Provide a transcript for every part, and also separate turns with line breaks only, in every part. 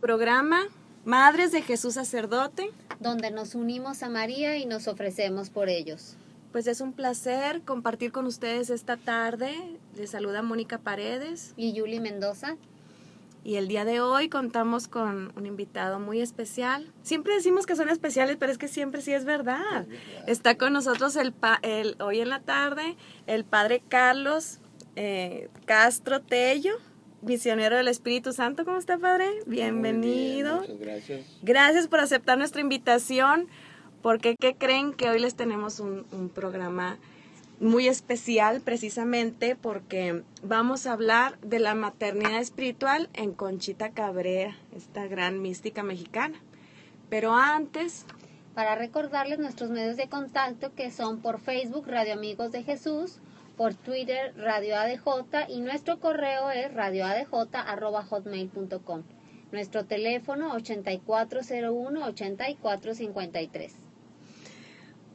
Programa Madres de Jesús Sacerdote,
donde nos unimos a María y nos ofrecemos por ellos.
Pues es un placer compartir con ustedes esta tarde. Les saluda Mónica Paredes
y Yuli Mendoza.
Y el día de hoy contamos con un invitado muy especial. Siempre decimos que son especiales, pero es que siempre sí es verdad. Está con nosotros hoy en la tarde el padre Carlos Castro Tello, misionero del Espíritu Santo. ¿Cómo está, padre? Bienvenido.
Muy bien, muchas gracias.
Gracias por aceptar nuestra invitación, porque ¿qué creen? Que hoy les tenemos un programa muy especial, precisamente porque vamos a hablar de la maternidad espiritual en Conchita Cabrera, esta gran mística mexicana. Pero antes,
para recordarles nuestros medios de contacto, que son por Facebook Radio Amigos de Jesús, por Twitter Radio ADJ, y nuestro correo es radioadj@hotmail.com. Nuestro teléfono 8401-8453.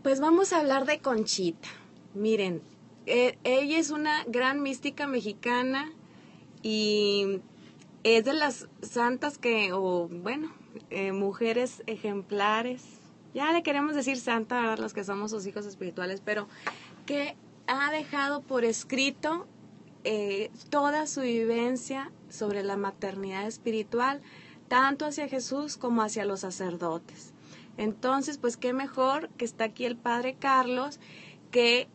Pues vamos a hablar de Conchita. Miren, ella es una gran mística mexicana y es de las santas mujeres ejemplares. Ya le queremos decir santa, ¿verdad? Los que somos sus hijos espirituales, pero que ha dejado por escrito toda su vivencia sobre la maternidad espiritual, tanto hacia Jesús como hacia los sacerdotes. Entonces, pues qué mejor que está aquí el padre Carlos, que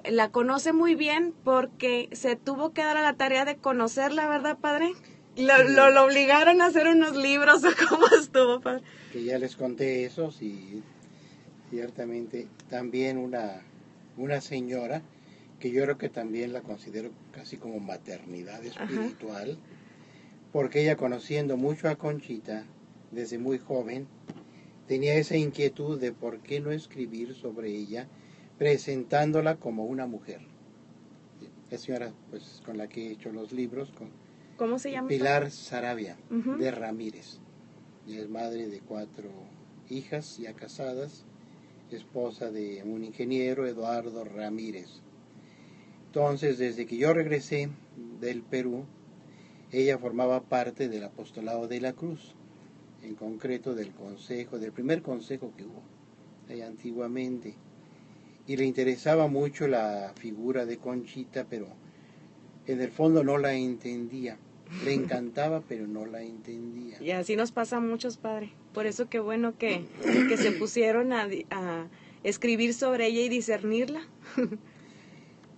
la conoce muy bien porque se tuvo que dar a la tarea de conocerla, ¿verdad, padre? Lo obligaron a hacer unos libros, ¿o cómo estuvo, padre?
Que ya les conté eso, sí, ciertamente. También una señora, que yo creo que también la considero casi como maternidad espiritual, ajá, porque ella, conociendo mucho a Conchita desde muy joven, tenía esa inquietud de por qué no escribir sobre ella, presentándola como una mujer. La señora, pues, con la que he hecho los libros,
¿cómo se llama?
Pilar Saravia,
uh-huh,
de Ramírez. Ella es madre de 4 hijas ya casadas, esposa de un ingeniero, Eduardo Ramírez. Entonces, desde que yo regresé del Perú, ella formaba parte del apostolado de la Cruz, en concreto del primer consejo que hubo ahí antiguamente. Y le interesaba mucho la figura de Conchita, pero en el fondo no la entendía. Le encantaba, pero no la entendía.
Y así nos pasa a muchos, padre. Por eso qué bueno que se pusieron a escribir sobre ella y discernirla.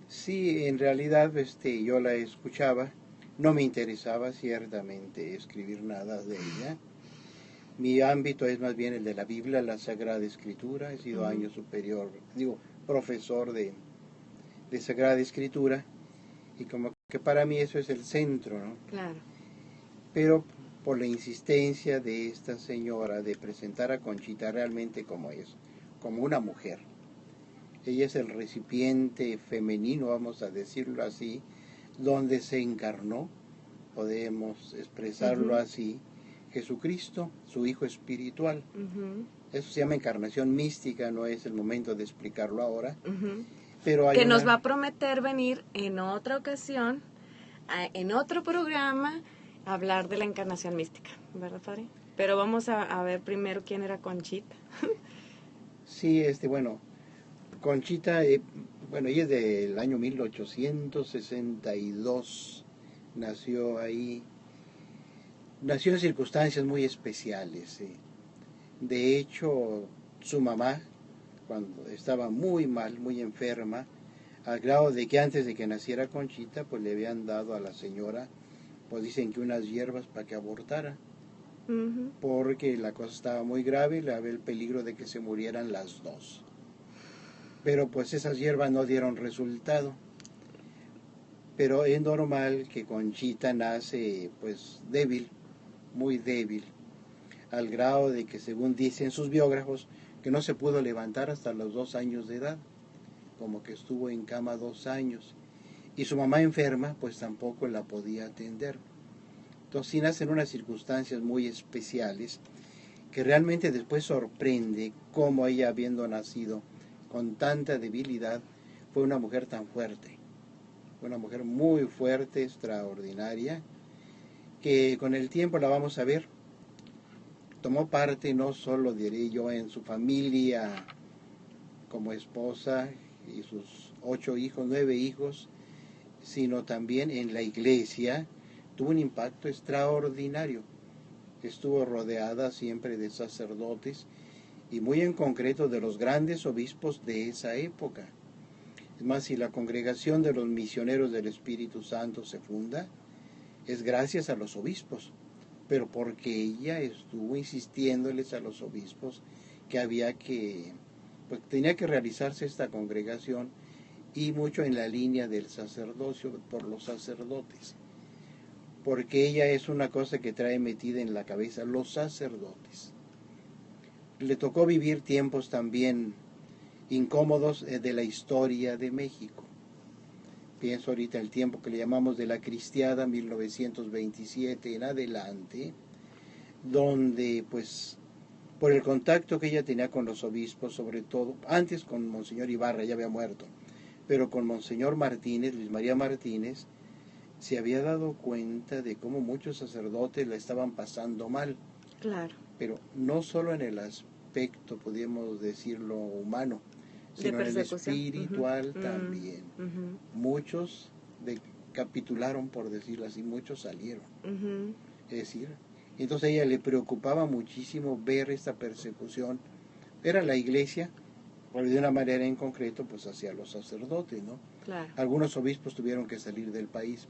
Sí, en realidad yo la escuchaba. No me interesaba ciertamente escribir nada de ella. Mi ámbito es más bien el de la Biblia, la Sagrada Escritura. He sido año profesor de Sagrada Escritura, y como que para mí eso es el centro, ¿no?
Claro.
Pero por la insistencia de esta señora de presentar a Conchita realmente como es, como una mujer. Ella es el recipiente femenino, vamos a decirlo así, donde se encarnó, podemos expresarlo uh-huh, así, Jesucristo, su Hijo espiritual. Uh-huh. Eso se llama encarnación mística, no es el momento de explicarlo ahora. Uh-huh. Pero
que nos va a prometer venir en otra ocasión, en otro programa, a hablar de la encarnación mística, ¿verdad, padre? Pero vamos a ver primero quién era Conchita.
Sí, Conchita, ella es del año 1862, nació ahí. Nació en circunstancias muy especiales. De hecho, su mamá, cuando estaba muy mal, muy enferma, al grado de que antes de que naciera Conchita, pues le habían dado a la señora, pues dicen que unas hierbas para que abortara, uh-huh, porque la cosa estaba muy grave y le había el peligro de que se murieran las dos. Pero pues esas hierbas no dieron resultado. Pero es normal que Conchita nace pues débil, muy débil, al grado de que, según dicen sus biógrafos, que no se pudo levantar hasta los 2 años de edad, como que estuvo en cama 2 años, y su mamá enferma pues tampoco la podía atender. Entonces sí nacen unas circunstancias muy especiales, que realmente después sorprende cómo ella, habiendo nacido con tanta debilidad, fue una mujer tan fuerte, una mujer muy fuerte, extraordinaria, que con el tiempo la vamos a ver. Tomó parte no solo, diré yo, en su familia como esposa y sus 8 hijos, 9 hijos, sino también en la iglesia. Tuvo un impacto extraordinario. Estuvo rodeada siempre de sacerdotes y muy en concreto de los grandes obispos de esa época. Es más, si la congregación de los misioneros del Espíritu Santo se funda, es gracias a los obispos, pero porque ella estuvo insistiéndoles a los obispos que pues tenía que realizarse esta congregación, y mucho en la línea del sacerdocio por los sacerdotes, porque ella es una cosa que trae metida en la cabeza los sacerdotes. Le tocó vivir tiempos también incómodos de la historia de México. Pienso ahorita el tiempo que le llamamos de la Cristiada, 1927 en adelante, donde pues por el contacto que ella tenía con los obispos, sobre todo, antes con Monseñor Ibarra, ya había muerto, pero con Monseñor Martínez, Luis María Martínez, se había dado cuenta de cómo muchos sacerdotes la estaban pasando mal.
Claro.
Pero no solo en el aspecto, podríamos decirlo, humano, sino en el espiritual también. Muchos capitularon, por decirlo así, muchos salieron. Es decir, entonces a ella le preocupaba muchísimo ver esta persecución. Era la iglesia, pero de una manera en concreto, pues hacia los sacerdotes, ¿no?
Claro.
Algunos obispos tuvieron que salir del país.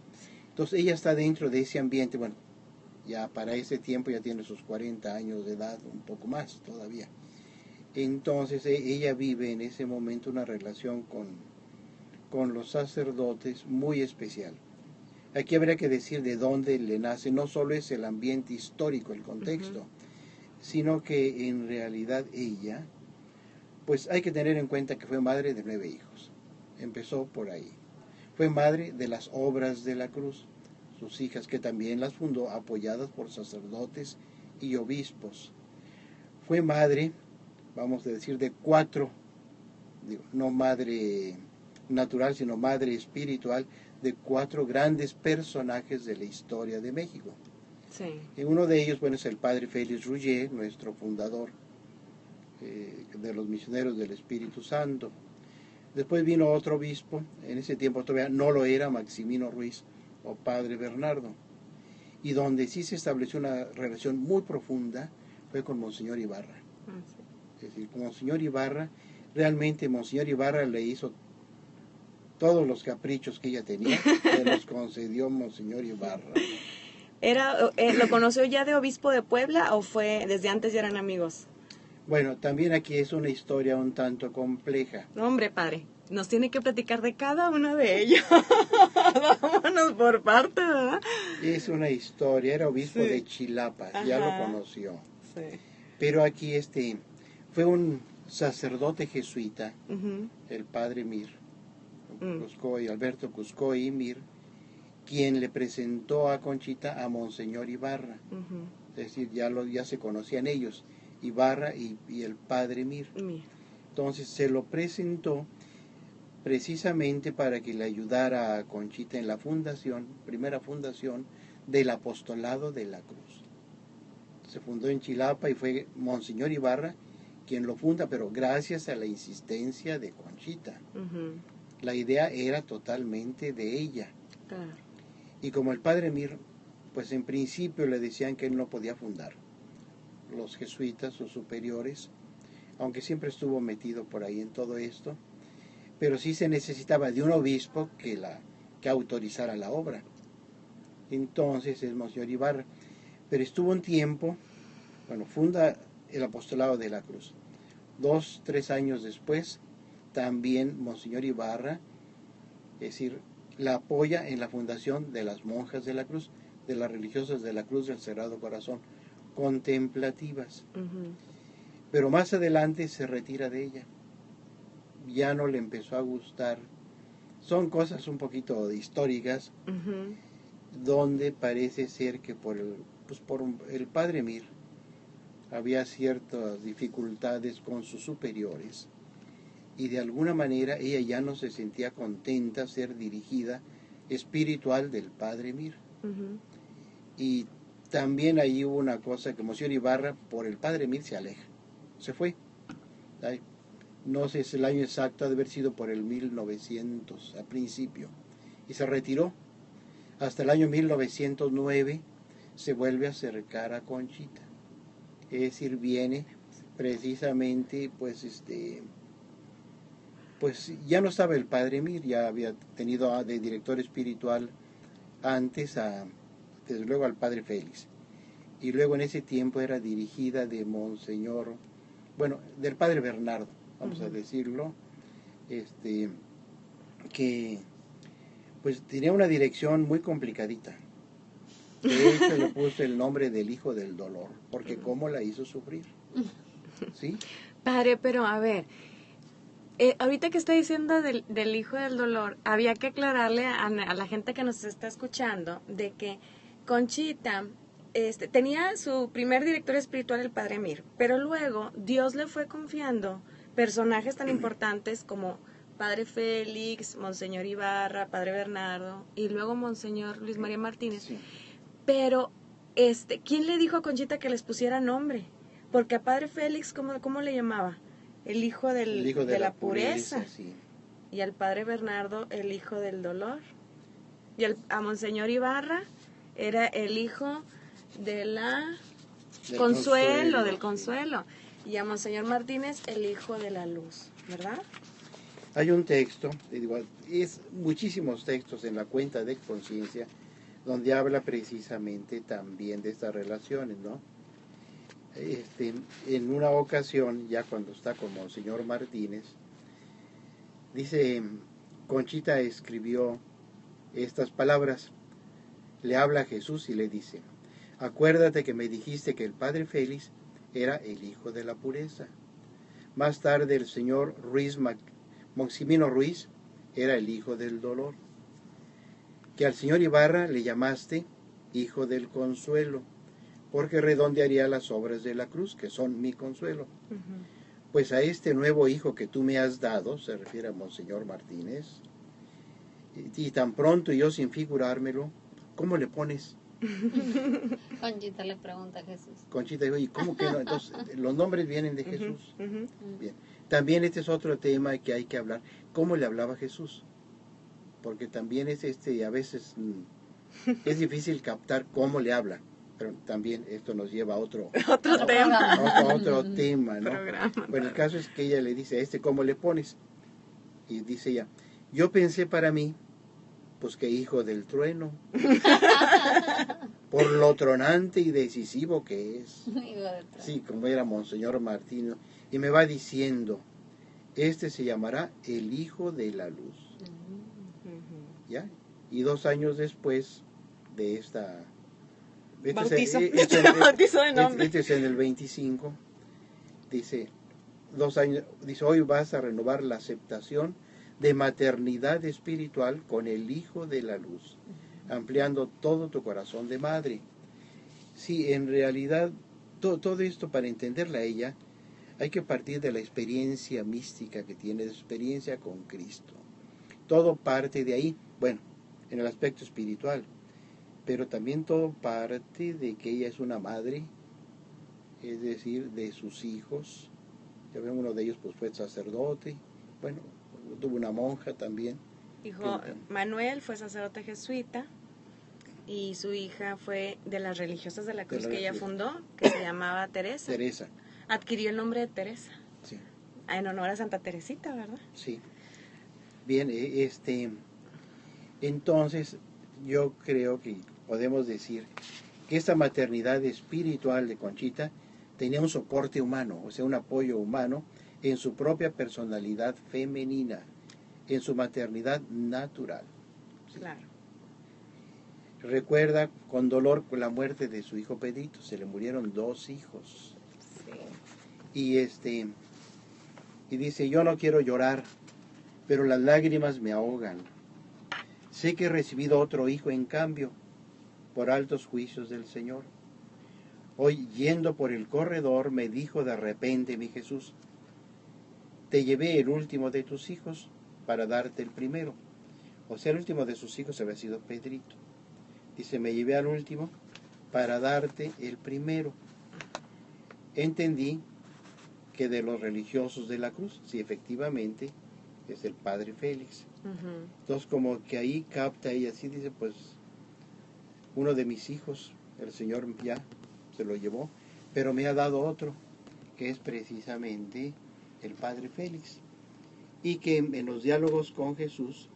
Entonces ella está dentro de ese ambiente, bueno, ya para ese tiempo ya tiene sus 40 años de edad, un poco más todavía. Entonces ella vive en ese momento una relación con los sacerdotes muy especial. Aquí habría que decir de dónde le nace, no solo es el ambiente histórico, el contexto, sino que en realidad ella, pues hay que tener en cuenta que fue madre de 9 hijos. Empezó por ahí. Fue madre de las obras de la cruz, sus hijas que también las fundó apoyadas por sacerdotes y obispos. Fue madre, vamos a decir, de 4, no madre natural, sino madre espiritual, de 4 grandes personajes de la historia de México.
Sí.
Y uno de ellos, bueno, es el padre Félix Ruggier, nuestro fundador de los misioneros del Espíritu Santo. Después vino otro obispo, en ese tiempo todavía no lo era, Maximino Ruiz o padre Bernardo, y donde sí se estableció una relación muy profunda fue con Monseñor Ibarra. Es decir, con Monseñor Ibarra, realmente Monseñor Ibarra le hizo todos los caprichos que ella tenía, se los concedió Monseñor Ibarra.
¿Lo conoció ya de obispo de Puebla o fue desde antes ya eran amigos?
Bueno, también aquí es una historia un tanto compleja.
Hombre, padre, nos tiene que platicar de cada uno de ellos. Vámonos por parte, ¿verdad?
Es una historia, era obispo de Chilapa, ya lo conoció. Sí. Pero aquí fue un sacerdote jesuita, el padre Mir, Cuscoy, Alberto Cuscoy Mir, quien le presentó a Conchita a Monseñor Ibarra. Es decir, ya se conocían ellos, Ibarra y el padre Mir. Entonces se lo presentó precisamente para que le ayudara a Conchita en la primera fundación del apostolado de la cruz. Se fundó en Chilapa y fue Monseñor Ibarra quien lo funda, pero gracias a la insistencia de Conchita. La idea era totalmente de ella. Claro. Y como el padre Mir, pues en principio le decían que él no podía fundar. Los jesuitas, sus superiores, aunque siempre estuvo metido por ahí en todo esto, pero sí se necesitaba de un obispo que autorizara la obra. Entonces es Monseñor Ibarra. Pero estuvo un tiempo, funda el apostolado de la cruz. 2, 3 años después, también Monseñor Ibarra, es decir, la apoya en la fundación de las monjas de la cruz, de las religiosas de la cruz del Sagrado Corazón, contemplativas. Pero más adelante se retira de ella. Ya no le empezó a gustar. Son cosas un poquito históricas, donde parece ser que por el padre Mir había ciertas dificultades con sus superiores, y de alguna manera ella ya no se sentía contenta ser dirigida espiritual del padre Mir. Y también ahí hubo una cosa que Monseñor Ibarra, por el padre Emil, se aleja. Se fue. Ay, no sé si el año exacto, ha de haber sido por el 1900, a principio. Y se retiró. Hasta el año 1909 se vuelve a acercar a Conchita. Es decir, viene precisamente, pues ya no estaba el padre Emil, ya había tenido de director espiritual antes desde luego al padre Félix. Y luego en ese tiempo era dirigida de Monseñor, bueno, del padre Bernardo, vamos a decirlo, que pues tenía una dirección muy complicadita. De hecho le puso el nombre del hijo del dolor, porque cómo la hizo sufrir. ¿Sí?
Padre, pero a ver, ahorita que está diciendo del hijo del dolor, había que aclararle a la gente que nos está escuchando de que Conchita tenía su primer director espiritual, el padre Mir, pero luego Dios le fue confiando personajes tan importantes como padre Félix, Monseñor Ibarra, padre Bernardo y luego Monseñor Luis María Martínez.
Sí.
Pero, ¿quién le dijo a Conchita que les pusiera nombre? Porque a padre Félix, ¿cómo le llamaba? El hijo de la pureza.
Sí.
Y al padre Bernardo, el hijo del dolor. Y a Monseñor Ibarra era el hijo del consuelo. Y a Monseñor Martínez, el hijo de la luz, ¿verdad?
Hay un texto, es muchísimos textos en la cuenta de conciencia, donde habla precisamente también de estas relaciones, ¿no? En una ocasión, ya cuando está con Monseñor Martínez, dice, Conchita escribió estas palabras, le habla a Jesús y le dice, acuérdate que me dijiste que el padre Félix era el hijo de la pureza. Más tarde el señor Maximino Ruiz era el hijo del dolor. Que al señor Ibarra le llamaste hijo del consuelo, porque redondearía las obras de la cruz, que son mi consuelo. Pues a este nuevo hijo que tú me has dado, se refiere a Monseñor Martínez, y tan pronto yo sin figurármelo, ¿cómo le pones?
Conchita le pregunta a Jesús.
Conchita dijo, ¿y cómo que no? Entonces, los nombres vienen de Jesús. Bien. También este es otro tema que hay que hablar. ¿Cómo le hablaba Jesús? Porque también es a veces es difícil captar cómo le habla. Pero también esto nos lleva a otro tema, ¿no? Bueno, el caso es que ella le dice, ¿cómo le pones? Y dice ella, yo pensé para mí, pues que hijo del trueno, por lo tronante y decisivo que es. Sí, como era Monseñor Martínez. Y me va diciendo, se llamará el hijo de la luz. ¿Ya? Y 2 años después de esta...
Bautizo de nombre.
Este es en el 25. Dice, 2 años, dice, hoy vas a renovar la aceptación de maternidad espiritual con el Hijo de la Luz, ampliando todo tu corazón de madre. Sí, en realidad, todo esto para entenderla a ella, hay que partir de la experiencia mística que tiene, de su experiencia con Cristo. Todo parte de ahí, bueno, en el aspecto espiritual, pero también todo parte de que ella es una madre, es decir, de sus hijos. Ya ven, uno de ellos pues fue sacerdote, bueno, tuvo una monja también.
Hijo Manuel fue sacerdote jesuita y su hija fue de las religiosas de la cruz que ella fundó, que se llamaba Teresa.
Teresa.
Adquirió el nombre de Teresa.
Sí.
En honor a Santa Teresita, ¿verdad?
Sí. Bien, entonces yo creo que podemos decir que esta maternidad espiritual de Conchita tenía un soporte humano, o sea, un apoyo humano en su propia personalidad femenina, en su maternidad natural. ¿Sí? Claro. Recuerda con dolor la muerte de su hijo Pedrito, se le murieron 2 hijos. Sí. Y dice, yo no quiero llorar, pero las lágrimas me ahogan. Sé que he recibido otro hijo en cambio, por altos juicios del Señor. Hoy, yendo por el corredor, me dijo de repente mi Jesús, te llevé el último de tus hijos para darte el primero. O sea, el último de sus hijos había sido Pedrito. Dice, me llevé al último para darte el primero. Entendí que de los religiosos de la cruz, sí, efectivamente, es el padre Félix.
Ujú.
Entonces como que ahí capta ella, así dice, pues uno de mis hijos, el Señor ya se lo llevó, pero me ha dado otro, que es precisamente el padre Félix. Y que en los diálogos con Jesús,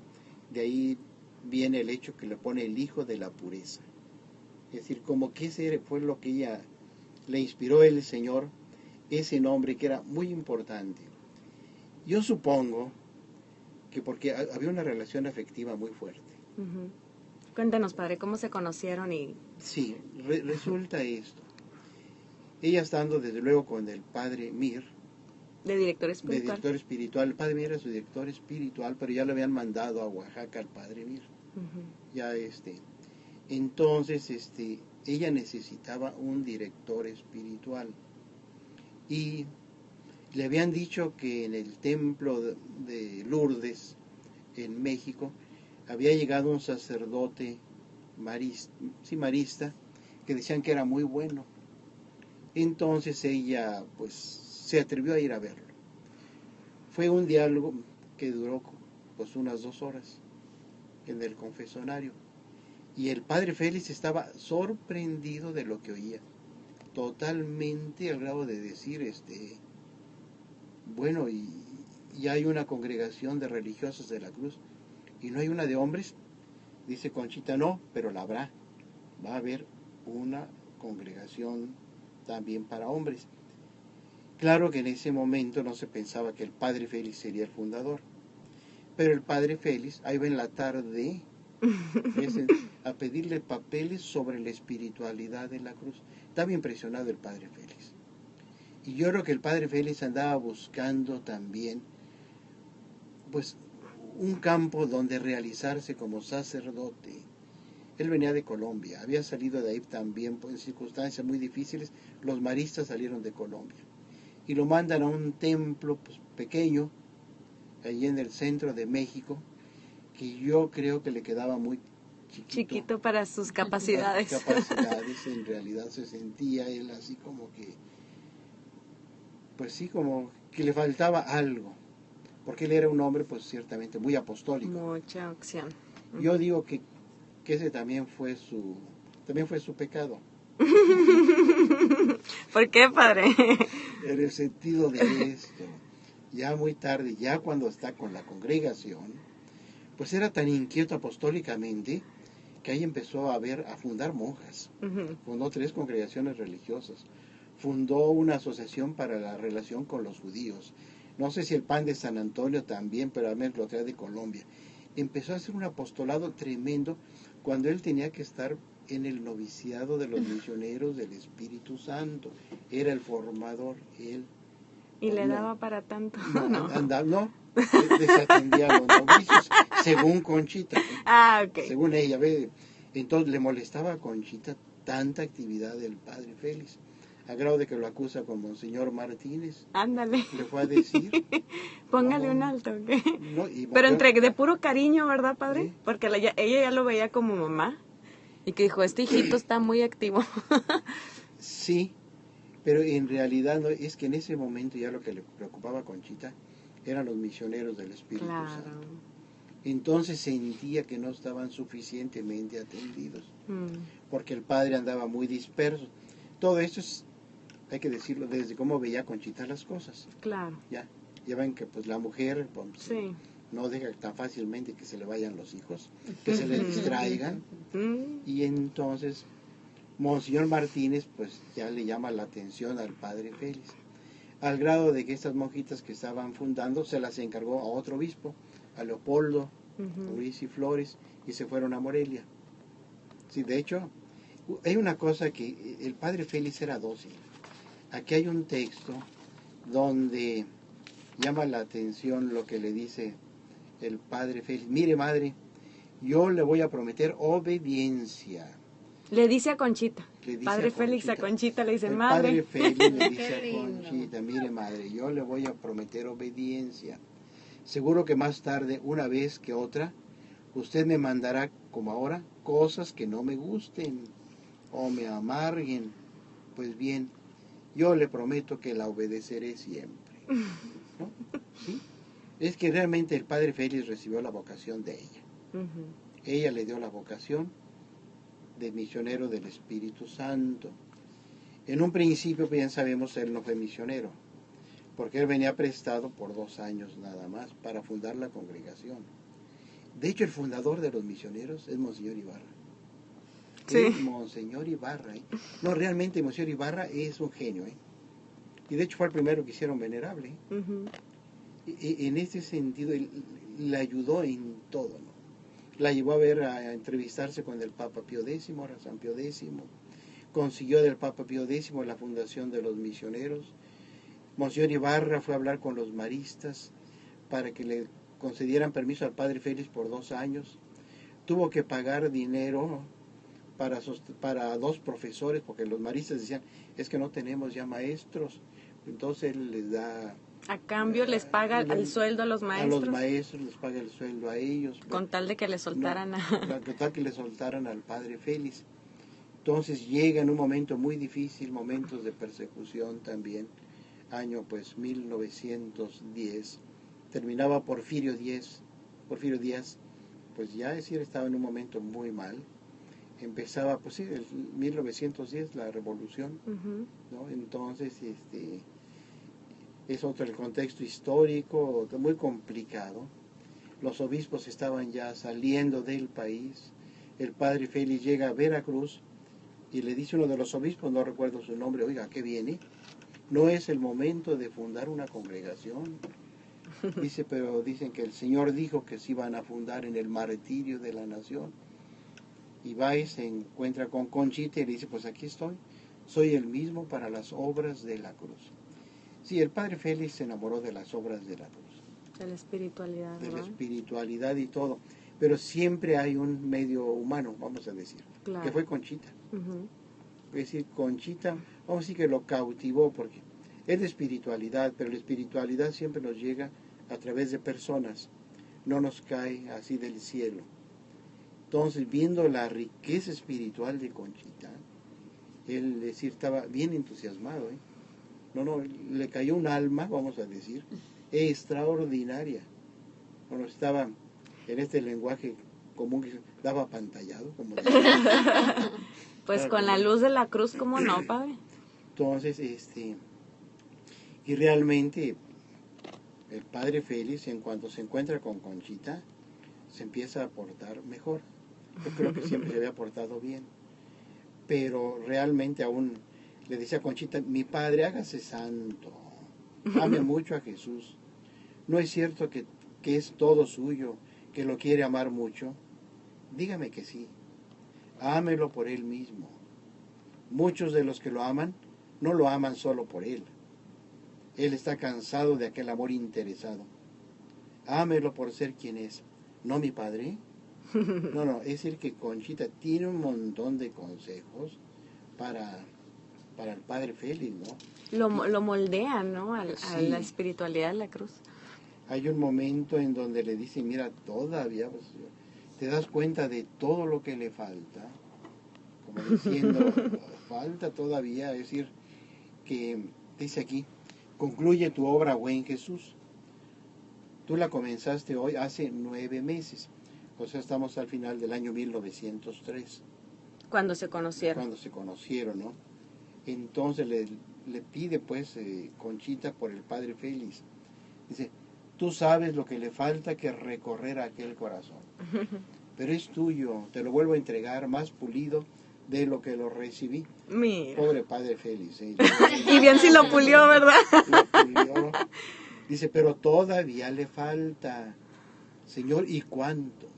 de ahí viene el hecho que le pone el hijo de la pureza. Es decir, como que ese fue lo que ella le inspiró el Señor, ese nombre que era muy importante. Yo supongo que porque había una relación afectiva muy fuerte.
Ujú. Cuéntanos, padre, ¿cómo se conocieron? Y
Sí, resulta esto. Ella estando desde luego con el padre Mir,
de director
de
espiritual.
director espiritual, el padre Mir era su director espiritual, pero ya lo habían mandado a Oaxaca al padre Mir.
Ujú.
Ya entonces ella necesitaba un director espiritual. Y le habían dicho que en el templo de Lourdes, en México, había llegado un sacerdote marista, que decían que era muy bueno. Entonces ella pues se atrevió a ir a verlo. Fue un diálogo que duró pues unas 2 horas en el confesonario. Y el padre Félix estaba sorprendido de lo que oía. Totalmente al grado de decir, bueno, y hay una congregación de religiosos de la cruz, y no hay una de hombres. Dice Conchita, no, pero la habrá. Va a haber una congregación también para hombres. Claro que en ese momento no se pensaba que el padre Félix sería el fundador, pero el padre Félix, ahí va en la tarde, a pedirle papeles sobre la espiritualidad de la cruz. Estaba impresionado el padre Félix. Y yo creo que el padre Félix andaba buscando también, pues, un campo donde realizarse como sacerdote. Él venía de Colombia, había salido de ahí también en circunstancias muy difíciles. Los maristas salieron de Colombia y lo mandan a un templo pues, pequeño, allí en el centro de México, que yo creo que le quedaba muy
Chiquito para sus capacidades.
capacidades. En realidad se sentía él así como que, pues sí, como que le faltaba algo, porque él era un hombre pues ciertamente muy apostólico.
Mucha opción.
Yo digo que ese también fue su pecado.
¿Por qué, padre?
En el sentido de esto, ya muy tarde, ya cuando está con la congregación, pues era tan inquieto apostólicamente que ahí empezó a fundar monjas.
Ujú.
Fundó 3 congregaciones religiosas. Fundó una asociación para la relación con los judíos. No sé si el PAN de San Antonio también, pero al menos lo trae de Colombia. Empezó a hacer un apostolado tremendo cuando él tenía que estar en el noviciado de los misioneros del Espíritu Santo. Era el formador, él.
¿Y le
No,
daba para tanto?
no, desatendía a los novicios, según Conchita.
Ah, ok.
Según ella, ve, entonces le molestaba a Conchita tanta actividad del padre Félix, a grado de que lo acusa como Monseñor Martínez.
Ándale.
Le fue a decir.
Póngale
No,
un alto, ¿ok?
no,
Pero de puro cariño, ¿verdad, padre?
Sí.
Porque ella ya lo veía como mamá. Y que dijo, este hijito está muy activo.
Sí, pero en realidad no, es que en ese momento ya lo que le preocupaba a Conchita eran los misioneros del Espíritu
Claro.
Santo. Entonces sentía que no estaban suficientemente atendidos, porque el padre andaba muy disperso. Todo esto es, hay que decirlo, desde cómo veía Conchita las cosas.
Claro.
Ya ven que pues la mujer pues,
Sí.
no deja tan fácilmente que se le vayan los hijos, que se le distraigan. Y entonces Monseñor Martínez pues ya le llama la atención al padre Félix, al grado de que estas monjitas que estaban fundando se las encargó a otro obispo, a Leopoldo Ruiz y Flores, y se fueron a Morelia. Sí, de hecho, hay una cosa que el padre Félix era dócil. Aquí hay un texto donde llama la atención lo que le dice el padre Félix. Mire, madre, yo le voy a prometer obediencia.
Le dice a Conchita.
Le dice
Padre
a
Félix a Conchita le dice,
el
madre.
padre Félix le dice
Qué
a
lindo.
Conchita, mire, madre, yo le voy a prometer obediencia. Seguro que más tarde, una vez que otra, usted me mandará, como ahora, cosas que no me gusten o me amarguen, pues bien, yo le prometo que la obedeceré siempre. ¿No? ¿Sí? Es que realmente el padre Félix recibió la vocación de ella.
Ujú.
Ella le dio la vocación de misionero del Espíritu Santo. En un principio, bien sabemos, él no fue misionero, porque él venía prestado por 2 años nada más para fundar la congregación. De hecho, el fundador de los misioneros es Monseñor Ibarra.
Sí.
Es Monseñor Ibarra. No, realmente Monseñor Ibarra es un genio. Y de hecho fue el primero que hicieron venerable.
Ujú.
En este sentido, él le ayudó en todo, ¿no? La llevó a entrevistarse con el Papa Pío X, ahora San Pío X. Consiguió del Papa Pío X la fundación de los misioneros. Monseñor Ibarra fue a hablar con los maristas para que le concedieran permiso al padre Félix por 2 años. Tuvo que pagar dinero para 2 profesores, porque los maristas decían, es que no tenemos ya maestros. Entonces él les da...
A cambio les paga el sueldo a los maestros.
A los maestros les paga el sueldo a ellos.
Con tal de que le soltaran
Con tal que le soltaran al padre Félix. Entonces llega en un momento muy difícil, momentos de persecución también, año pues 1910, terminaba Porfirio Díaz, pues ya es decir, estaba en un momento muy mal, empezaba pues sí, el 1910 la revolución,
Ujú.
¿no? Entonces es otro el contexto histórico muy complicado, los obispos estaban ya saliendo del país, el padre Félix llega a Veracruz, y le dice uno de los obispos, no recuerdo su nombre, oiga, ¿qué viene? No es el momento de fundar una congregación. Dice, pero dicen que el Señor dijo que se iban a fundar en el martirio de la nación. Y va y se encuentra con Conchita y le dice, pues aquí estoy, soy el mismo para las obras de la cruz. Sí, el padre Félix se enamoró de las obras de la cruz.
De la espiritualidad,
De la
¿no?
espiritualidad y todo. Pero siempre hay un medio humano, vamos a decir,
Claro.
que fue Conchita.
Ujú.
Es decir, Conchita, vamos a decir que lo cautivó porque es de espiritualidad, pero la espiritualidad siempre nos llega a través de personas, no nos cae así del cielo. Entonces, viendo la riqueza espiritual de Conchita, él, es decir, estaba bien entusiasmado, ¿eh? No, le cayó un alma, vamos a decir, extraordinaria. Bueno, estaba en este lenguaje común que daba pantallado, como decía.
Pues
Claro,
con la luz de la cruz, ¿cómo no, padre?
Entonces, y realmente el padre Félix, en cuanto se encuentra con Conchita, se empieza a portar mejor. Yo creo que siempre se había portado bien. Pero realmente aún le decía a Conchita, mi padre, hágase santo, ame mucho a Jesús. ¿No es cierto que es todo suyo, que lo quiere amar mucho? Dígame que sí. Ámelo por él mismo. Muchos de los que lo aman, no lo aman solo por él. Él está cansado de aquel amor interesado. Ámelo por ser quien es. ¿No mi padre? No, es decir que Conchita tiene un montón de consejos para el padre Félix, ¿no?
Lo moldea, ¿no? A
Sí.
la espiritualidad de la cruz.
Hay un momento en donde le dice, mira, todavía pues, te das cuenta de todo lo que le falta, como diciendo, falta todavía, es decir, que dice aquí, concluye tu obra, buen Jesús. Tú la comenzaste hoy hace 9 meses, o sea, estamos al final del año 1903.
Cuando se conocieron.
Cuando se conocieron, ¿no? Entonces le pide pues Conchita por el padre Félix. Dice, tú sabes lo que le falta que recorrer a aquel corazón, pero es tuyo, te lo vuelvo a entregar más pulido de lo que lo recibí.
Mira.
Pobre padre Félix.
Y bien si lo pulió, ¿verdad?
Lo pulió. Dice, pero todavía le falta, Señor, ¿y cuánto?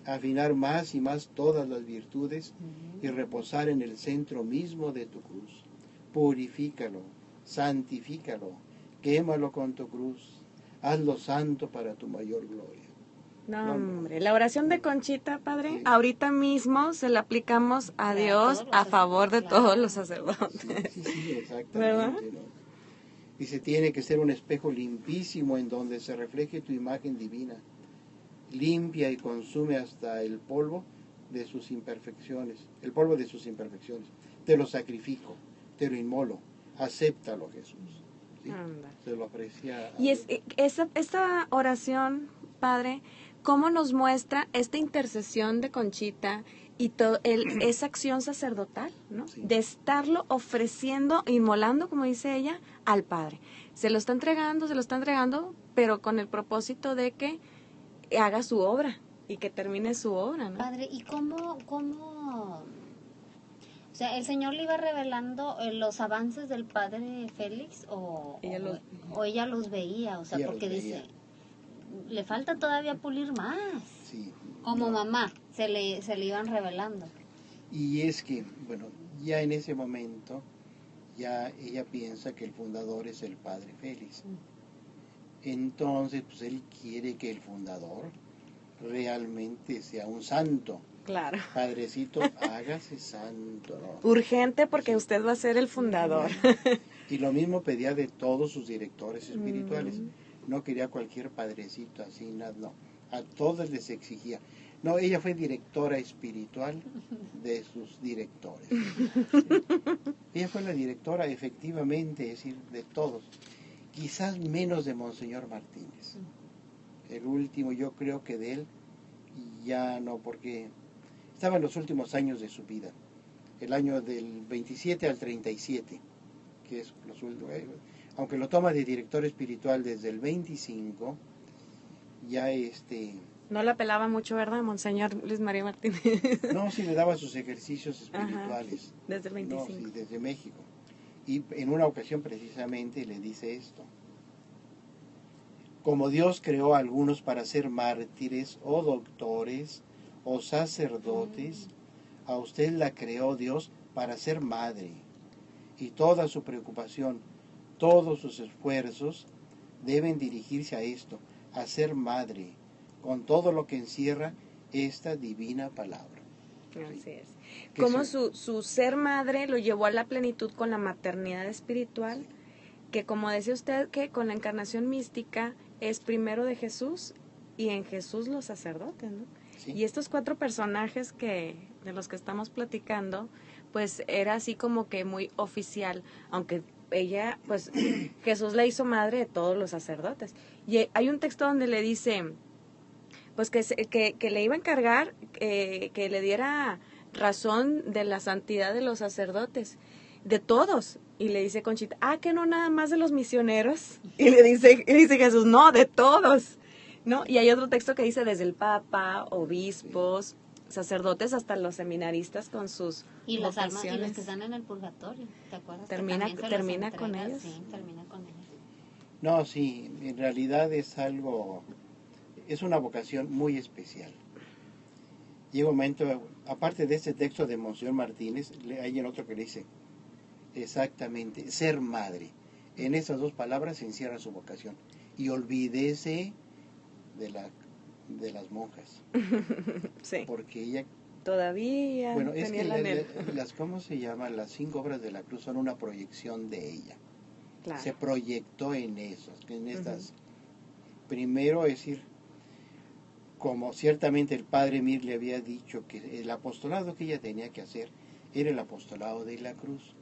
Afinar más y más todas las virtudes y reposar en el centro mismo de tu cruz. Purifícalo, santifícalo, quémalo con tu cruz, hazlo santo para tu mayor gloria.
No, hombre, la oración de Conchita, padre,
Sí.
ahorita mismo se la aplicamos a
Para
Dios
todos los
a favor de
sacerdotes,
todos los
claro.
sacerdotes.
Sí, exactamente.
¿Verdad?
¿No? Dice, tiene que ser un espejo limpísimo en donde se refleje tu imagen divina. Limpia y consume hasta el polvo de sus imperfecciones, el polvo de sus imperfecciones. Te lo sacrifico, te lo inmolo, acéptalo, Jesús. ¿Sí? Se lo ofrecía.
Y esta oración, Padre, ¿cómo nos muestra esta intercesión de Conchita y esa acción sacerdotal, ¿no?
Sí.
De estarlo ofreciendo, inmolando, como dice ella, al Padre? Se lo está entregando, pero con el propósito de que haga su obra y que termine su obra, ¿no?
Padre, ¿y cómo, o sea, el Señor le iba revelando los avances del Padre Félix o ella los veía? O sea, porque dice, le falta todavía pulir más.
Sí,
como mamá, se le iban revelando.
Y es que, bueno, ya en ese momento, ya ella piensa que el fundador es el Padre Félix. Entonces, pues él quiere que el fundador realmente sea un santo.
Claro.
Padrecito, hágase santo, ¿no?
Urgente, porque usted va a ser el fundador.
Y lo mismo pedía de todos sus directores espirituales. No quería cualquier padrecito así, no. A todos les exigía. No, ella fue directora espiritual de sus directores. Ella fue la directora, efectivamente, es decir, de todos. Quizás menos de Monseñor Martínez. El último, yo creo que de él ya no, porque estaba en los últimos años de su vida. El año del 27 al 37, que es los últimos. Aunque lo toma de director espiritual desde el 25, ya
No la pelaba mucho, ¿verdad, Monseñor Luis María Martínez?
No, sí le daba sus ejercicios espirituales.
Ajá, desde el 25.
No, sí, desde México. Y en una ocasión precisamente le dice esto. Como Dios creó a algunos para ser mártires o doctores o sacerdotes, a usted la creó Dios para ser madre. Y toda su preocupación, todos sus esfuerzos deben dirigirse a esto, a ser madre, con todo lo que encierra esta divina palabra.
Así es. Como su ser madre lo llevó a la plenitud con la maternidad espiritual, que como decía usted, que con la encarnación mística es primero de Jesús y en Jesús los sacerdotes, ¿no?
Sí.
Y estos 4 personajes de los que estamos platicando, pues era así como que muy oficial, aunque ella, pues Jesús la hizo madre de todos los sacerdotes. Y hay un texto donde le dice, pues que le iba a encargar que le diera razón de la santidad de los sacerdotes, de todos. Y le dice Conchita, que no nada más de los misioneros. Y le dice Jesús, no, de todos, ¿no? Y hay otro texto que dice desde el Papa, obispos, sacerdotes, hasta los seminaristas con sus
y las
vocaciones.
almas, y los que están en el purgatorio, ¿te acuerdas?
Termina con ellos.
Sí, termina con ellos.
No, sí, en realidad es una vocación muy especial. Llega un momento, aparte de este texto de Monseñor Martínez, hay en otro que le dice, exactamente, ser madre. En esas 2 palabras se encierra su vocación. Y olvídese de las monjas.
Sí.
Porque ella
todavía
bueno, es
tenía
que ¿cómo se llama? Las 5 obras de la cruz son una proyección de ella.
Claro.
Se proyectó en estas. Primero, es decir, como ciertamente el padre Mir le había dicho que el apostolado que ella tenía que hacer era el apostolado de la cruz.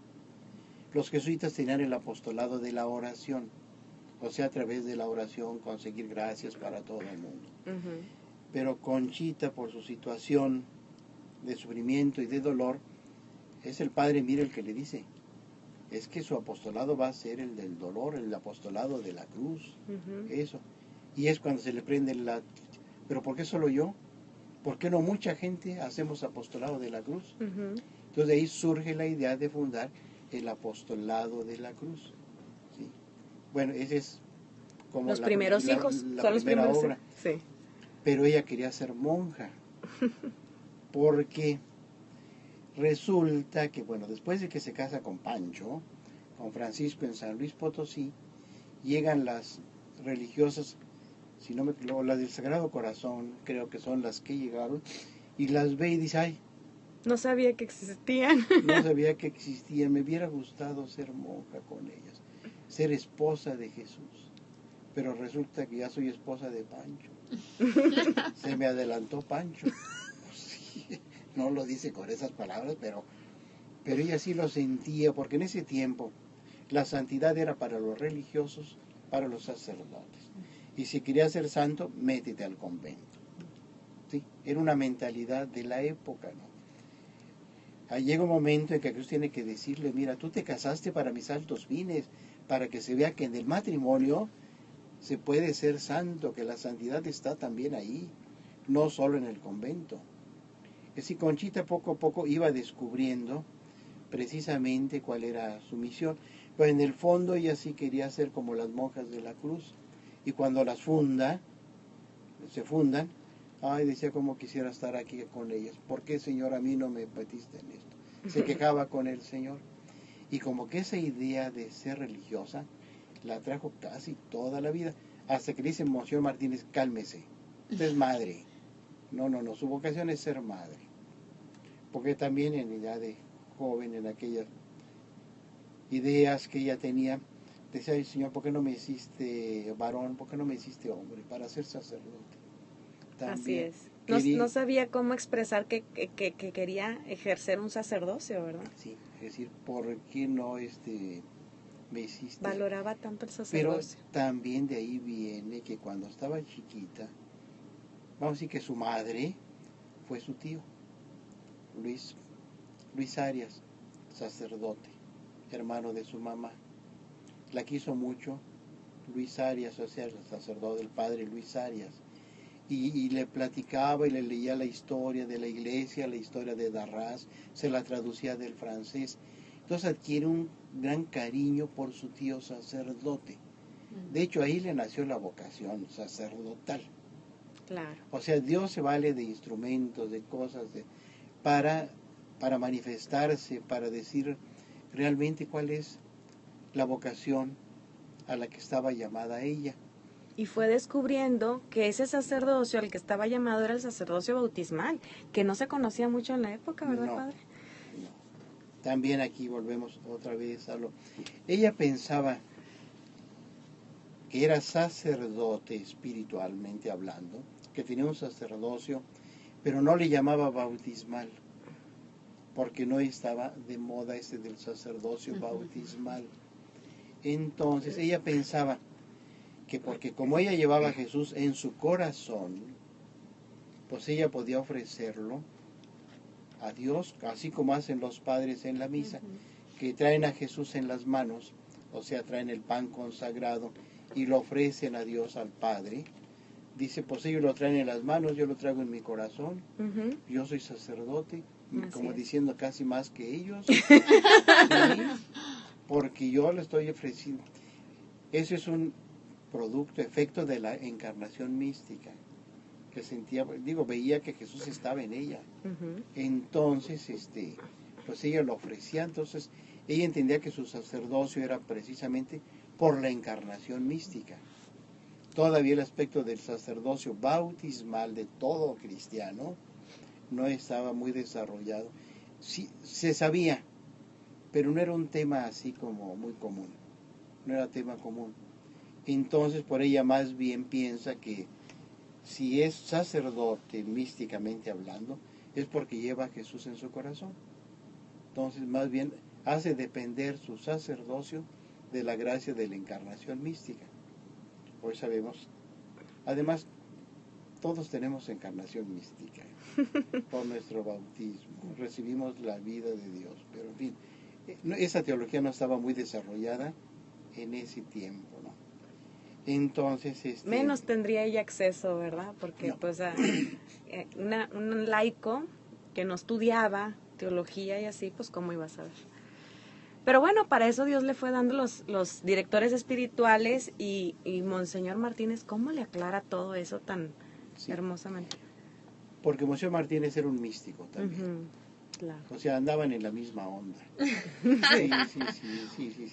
Los jesuitas tenían el apostolado de la oración, o sea, a través de la oración conseguir gracias para todo el mundo. Pero Conchita, por su situación de sufrimiento y de dolor, es el padre Mir el que le dice, es que su apostolado va a ser el del dolor, el apostolado de la cruz, eso. Y es cuando se le prende pero ¿por qué solo yo? ¿Por qué no mucha gente hacemos apostolado de la cruz? Entonces de ahí surge la idea de fundar el apostolado de la cruz. ¿Sí? Bueno, ese es como
los primeros hijos, son los primeros
obra.
Sí.
Pero ella quería ser monja, porque resulta que, bueno, después de que se casa con Pancho, con Francisco en San Luis Potosí, llegan las religiosas, si no me equivoco, las del Sagrado Corazón, creo que son las que llegaron, y las ve y dice, ay,
no sabía que existían.
No sabía que existían, me hubiera gustado ser monja con ellas, ser esposa de Jesús, pero resulta que ya soy esposa de Pancho. Se me adelantó Pancho. Sí, no lo dice con esas palabras, pero ella sí lo sentía, porque en ese tiempo la santidad era para los religiosos, para los sacerdotes. Y si querías ser santo, métete al convento. ¿Sí? Era una mentalidad de la época, ¿no? Ahí llega un momento en que Jesús tiene que decirle, mira, tú te casaste para mis altos fines, para que se vea que en el matrimonio se puede ser santo, que la santidad está también ahí, no solo en el convento. Es decir, Conchita poco a poco iba descubriendo precisamente cuál era su misión, pero en el fondo ella sí quería ser como las monjas de la cruz, y cuando se fundan, ay, decía, cómo quisiera estar aquí con ellas, ¿por qué, Señor, a mí no me metiste en esto? Se quejaba con el Señor, y como que esa idea de ser religiosa la trajo casi toda la vida, hasta que le dice Monseñor Martínez, cálmese, usted es madre. No, su vocación es ser madre, porque también en edad de joven, en aquellas ideas que ella tenía, decía, ay, Señor, ¿por qué no me hiciste varón? ¿Por qué no me hiciste hombre para ser sacerdote?
También así es. No sabía cómo expresar que quería ejercer un sacerdocio, ¿verdad?
Sí, es decir, ¿por qué no me hiciste?
Valoraba tanto el sacerdocio.
Pero también de ahí viene que cuando estaba chiquita, vamos a decir que su madre fue su tío, Luis Arias, sacerdote, hermano de su mamá. La quiso mucho Luis Arias, o sea, el sacerdote del padre Luis Arias. Y le platicaba y le leía la historia de la iglesia, la historia de Darras, se la traducía del francés. Entonces adquiere un gran cariño por su tío sacerdote. De hecho, ahí le nació la vocación sacerdotal.
Claro.
O sea, Dios se vale de instrumentos, de cosas, para manifestarse, para decir realmente cuál es la vocación a la que estaba llamada ella.
Y fue descubriendo que ese sacerdocio al que estaba llamado era el sacerdocio bautismal, que no se conocía mucho en la época, ¿verdad, padre?
No. También aquí volvemos otra vez a lo... Ella pensaba que era sacerdote espiritualmente hablando, que tenía un sacerdocio, pero no le llamaba bautismal, porque no estaba de moda ese del sacerdocio bautismal. Entonces ella pensaba que porque como ella llevaba a Jesús en su corazón, pues ella podía ofrecerlo a Dios, así como hacen los padres en la misa, que traen a Jesús en las manos, o sea, traen el pan consagrado y lo ofrecen a Dios, al Padre. Dice, pues ellos lo traen en las manos, yo lo traigo en mi corazón, yo soy sacerdote, como diciendo casi más que ellos, ¿sí? Porque yo le estoy ofreciendo. Eso es un producto, efecto de la encarnación mística, que veía que Jesús estaba en ella. Entonces, pues ella lo ofrecía, entonces ella entendía que su sacerdocio era precisamente por la encarnación mística. Todavía el aspecto del sacerdocio bautismal de todo cristiano no estaba muy desarrollado. Sí, se sabía, pero no era un tema así como muy común, no era tema común. Entonces, por ella más bien piensa que si es sacerdote místicamente hablando, es porque lleva a Jesús en su corazón. Entonces, más bien hace depender su sacerdocio de la gracia de la encarnación mística. Hoy sabemos, además, todos tenemos encarnación mística por nuestro bautismo, recibimos la vida de Dios, pero en fin, esa teología no estaba muy desarrollada en ese tiempo, ¿no? Entonces,
menos tendría ella acceso, ¿verdad? Porque
no.
Pues un laico que no estudiaba teología y así, pues cómo iba a saber. Pero bueno, para eso Dios le fue dando los directores espirituales y Monseñor Martínez, ¿cómo le aclara todo eso tan hermosamente?
Porque Monseñor Martínez era un místico también.
Claro.
O sea, andaban en la misma onda. Sí,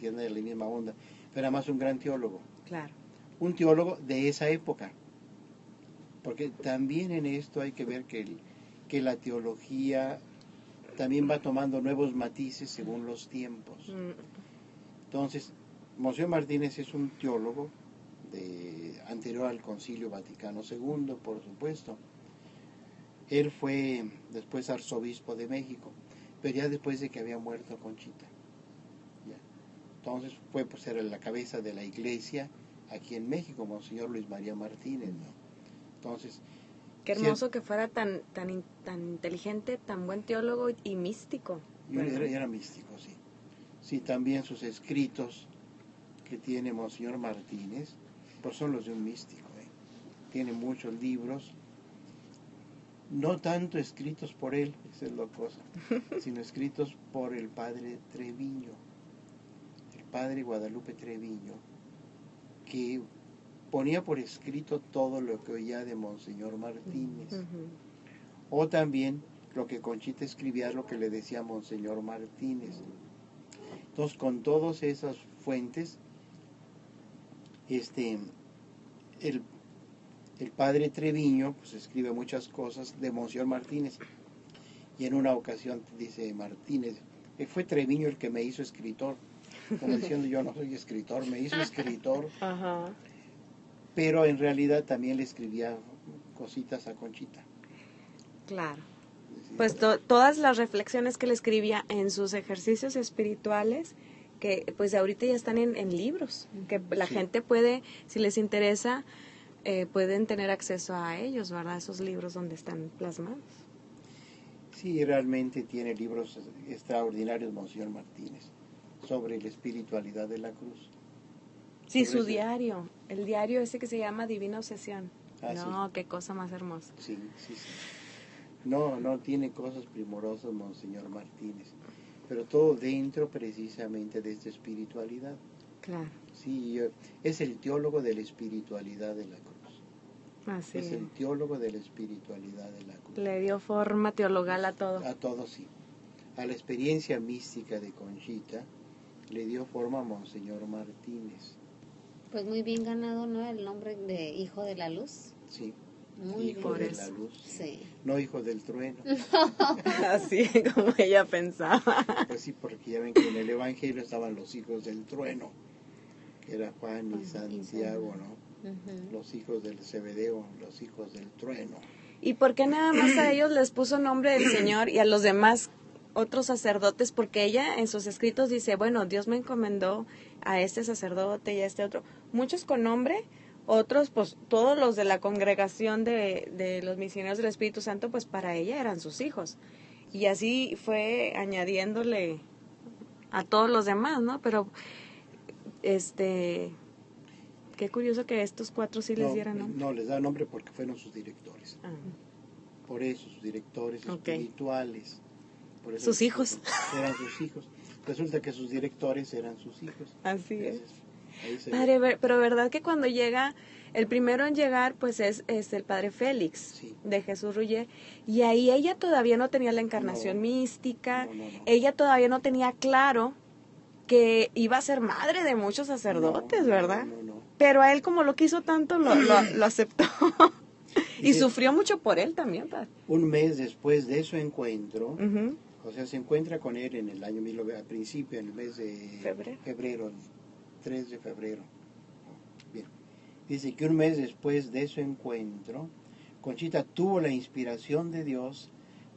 andaban en la misma onda. Pero además un gran teólogo.
Claro.
Un teólogo de esa época. Porque también en esto hay que ver que la teología también va tomando nuevos matices según los tiempos. Entonces, Monseñor Martínez es un teólogo anterior al Concilio Vaticano II, por supuesto. Él fue después arzobispo de México, pero ya después de que había muerto Conchita. Ya. Entonces fue por ser la cabeza de la iglesia aquí en México, Monseñor Luis María Martínez, ¿no? Entonces,
qué hermoso que fuera tan inteligente, tan buen teólogo y místico.
Era místico, sí. Sí, también sus escritos que tiene Monseñor Martínez, pues son los de un místico. Tiene muchos libros, no tanto escritos por él, esa es la cosa, sino escritos por el padre Treviño, el padre Guadalupe Treviño, que ponía por escrito todo lo que oía de Monseñor Martínez. O también lo que Conchita escribía, lo que le decía Monseñor Martínez. Entonces, con todas esas fuentes, el padre Treviño pues escribe muchas cosas de Monseñor Martínez. Y en una ocasión dice Martínez, fue Treviño el que me hizo escritor, como diciendo yo no soy escritor, me hizo escritor.
Ajá.
Pero en realidad también le escribía cositas a Conchita.
Claro. Pues todas las reflexiones que le escribía en sus ejercicios espirituales, que pues ahorita ya están en libros, que la gente puede, si les interesa, pueden tener acceso a ellos, ¿verdad? Esos libros donde están plasmados.
Sí, realmente tiene libros extraordinarios Monseñor Martínez sobre la espiritualidad de la cruz.
Sí, su diario, el diario ese que se llama Divina Obsesión. No,
sí.
Qué cosa más hermosa.
Sí. No tiene cosas primorosas Monseñor Martínez, pero todo dentro precisamente de esta espiritualidad.
Claro.
Sí, es el teólogo de la espiritualidad de la cruz.
Así
es el teólogo de la espiritualidad de la cruz.
Le dio forma teologal a todo.
A todo, sí. A la experiencia mística de Conchita le dio forma a Monseñor Martínez.
Pues muy bien ganado, ¿no? El nombre de Hijo de la Luz.
Sí.
Muy
hijo
bien.
de la luz.
Sí.
No hijo del trueno.
Así como ella pensaba.
Pues sí, porque ya ven que en el Evangelio estaban los hijos del trueno, que era Juan y Santiago, ¿no? Los hijos del Zebedeo, los hijos del trueno.
¿Y por qué nada más a ellos les puso nombre del Señor y a los demás otros sacerdotes? Porque ella en sus escritos dice, bueno, Dios me encomendó a este sacerdote y a este otro. Muchos con nombre, otros, pues todos los de la congregación de los misioneros del Espíritu Santo, pues para ella eran sus hijos. Y así fue añadiéndole a todos los demás, ¿no? Pero, qué curioso que estos 4 sí les dieran nombre.
No, les da nombre porque fueron sus directores. Por eso, sus directores espirituales. Por eso
sus hijos.
Eran sus hijos. Resulta que sus directores eran sus hijos.
Así es. Padre, pero verdad que cuando llega, el primero en llegar, pues es el padre Félix, de Jesús Ruller, y ahí ella todavía no tenía la encarnación mística, ella todavía no tenía claro que iba a ser madre de muchos sacerdotes, ¿verdad? Pero a él, como lo quiso tanto, lo aceptó. Y sufrió mucho por él también, padre.
Un mes después de su encuentro, o sea, se encuentra con él en el año al principio, en el mes de febrero, el 3 de febrero. Bien. Dice que un mes después de su encuentro, Conchita tuvo la inspiración de Dios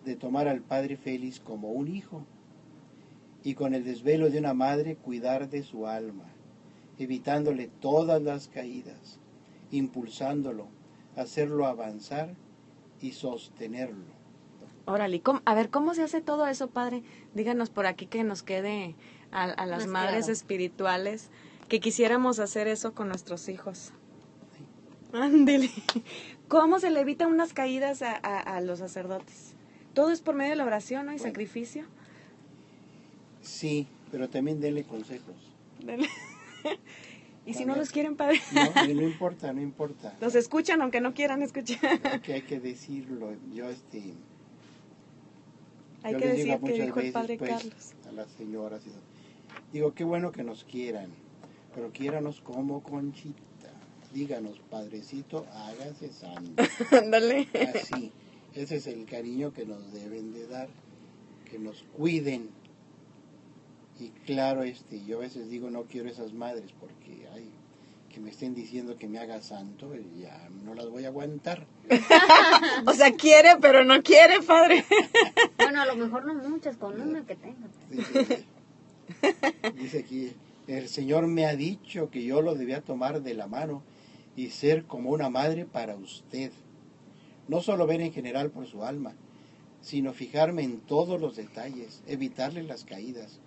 de tomar al padre Félix como un hijo y con el desvelo de una madre cuidar de su alma, evitándole todas las caídas, impulsándolo, hacerlo avanzar y sostenerlo.
Órale, a ver, ¿cómo se hace todo eso, padre? Díganos por aquí que nos quede a las madres espirituales, que quisiéramos hacer eso con nuestros hijos. Ándele. ¿Cómo se le evitan unas caídas a los sacerdotes? Todo es por medio de la oración, ¿no? Y sacrificio.
Sí, pero también denle consejos.
¿Y si no los quieren, padre?
No importa.
Los escuchan aunque no quieran escuchar.
Hay que decirlo.
Hay que decir que dijo el padre Carlos.
A las señoras. Digo, qué bueno que nos quieran, pero quiéranos como Conchita. Díganos, padrecito, hágase santo.
Ándale.
Así. Ese es el cariño que nos deben de dar, que nos cuiden. Y claro, yo a veces digo, no quiero esas madres porque, que me estén diciendo que me haga santo, ya no las voy a aguantar.
O sea, quiere, pero no quiere, padre.
Bueno, a lo mejor no muchas, con una que tenga.
Dice aquí, el Señor me ha dicho que yo lo debía tomar de la mano y ser como una madre para usted. No solo ver en general por su alma, sino fijarme en todos los detalles, evitarle las caídas.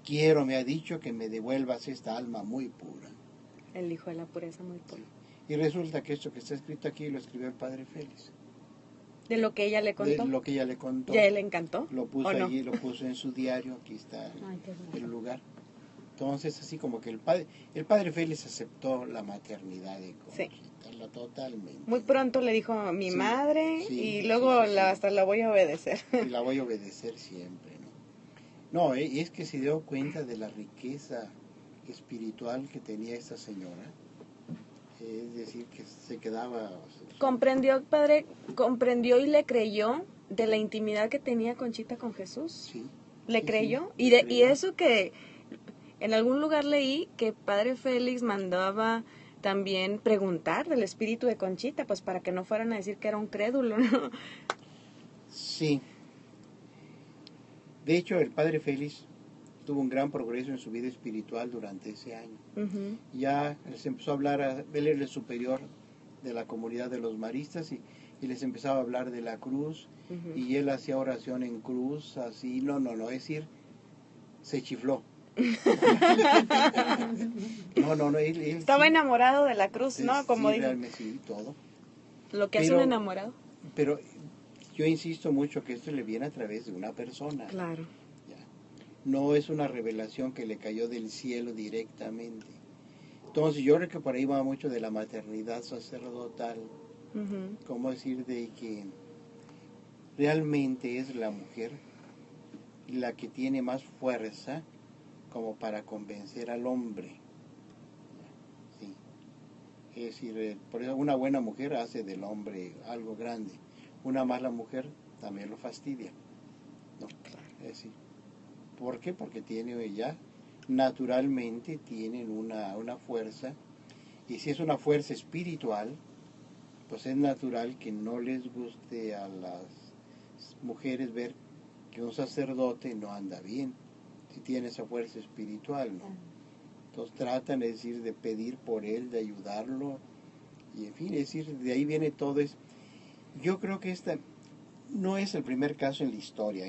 Quiero, me ha dicho, que me devuelvas esta alma muy pura.
El hijo de la pureza muy pura.
Y resulta que esto que está escrito aquí lo escribió el padre Félix.
De lo que ella le contó.
De lo que ella le contó.
¿Ya le encantó?
Lo puso
¿o no?
allí, lo puso en su diario, aquí está
Ay, qué bueno.
el lugar. Entonces, así como que el padre Félix aceptó la maternidad de Conchita,
Sí.
Totalmente.
Muy pronto le dijo a mi
Sí,
madre
sí,
y
sí,
luego
sí, sí.
hasta la voy a obedecer.
Y la voy a obedecer siempre, ¿no? No, es que se dio cuenta de la riqueza espiritual que tenía esta señora. Es decir, que se quedaba...
¿Comprendió, padre? ¿Comprendió y le creyó de la intimidad que tenía Conchita con Jesús?
Sí.
¿Le
Sí,
creyó?
sí,
Y,
le
y
creyó.
eso que en algún lugar leí que padre Félix mandaba también preguntar del espíritu de Conchita, pues para que no fueran a decir que era un crédulo, ¿no?
Sí. De hecho, el padre Félix tuvo un gran progreso en su vida espiritual durante ese año.
Uh-huh.
Ya les empezó a hablar, él era el superior de la comunidad de los maristas y les empezaba a hablar de la cruz,
Uh-huh.
y él hacía oración en cruz, así, no, es decir, se chifló. No, él
Estaba
sí,
enamorado de la cruz, ¿no? Como
sí,
dijo.
realmente sí, todo.
Lo que hace un enamorado.
Pero yo insisto mucho que esto le viene a través de una persona.
Claro.
Ya. No es una revelación que le cayó del cielo directamente. Entonces yo creo que por ahí va mucho de la maternidad sacerdotal,
Uh-huh.
como decir de que realmente es la mujer la que tiene más fuerza como para convencer al hombre. Sí. Es decir, por eso una buena mujer hace del hombre algo grande. Una mala mujer también lo fastidia. ¿No? Es decir, ¿por qué? Porque naturalmente tienen una fuerza, y si es una fuerza espiritual, pues es natural que no les guste a las mujeres ver que un sacerdote no anda bien, si tiene esa fuerza espiritual, ¿no? Entonces tratan, es decir, de pedir por él, de ayudarlo, y en fin, es decir, de ahí viene todo eso. Yo creo que esta no es el primer caso en la historia,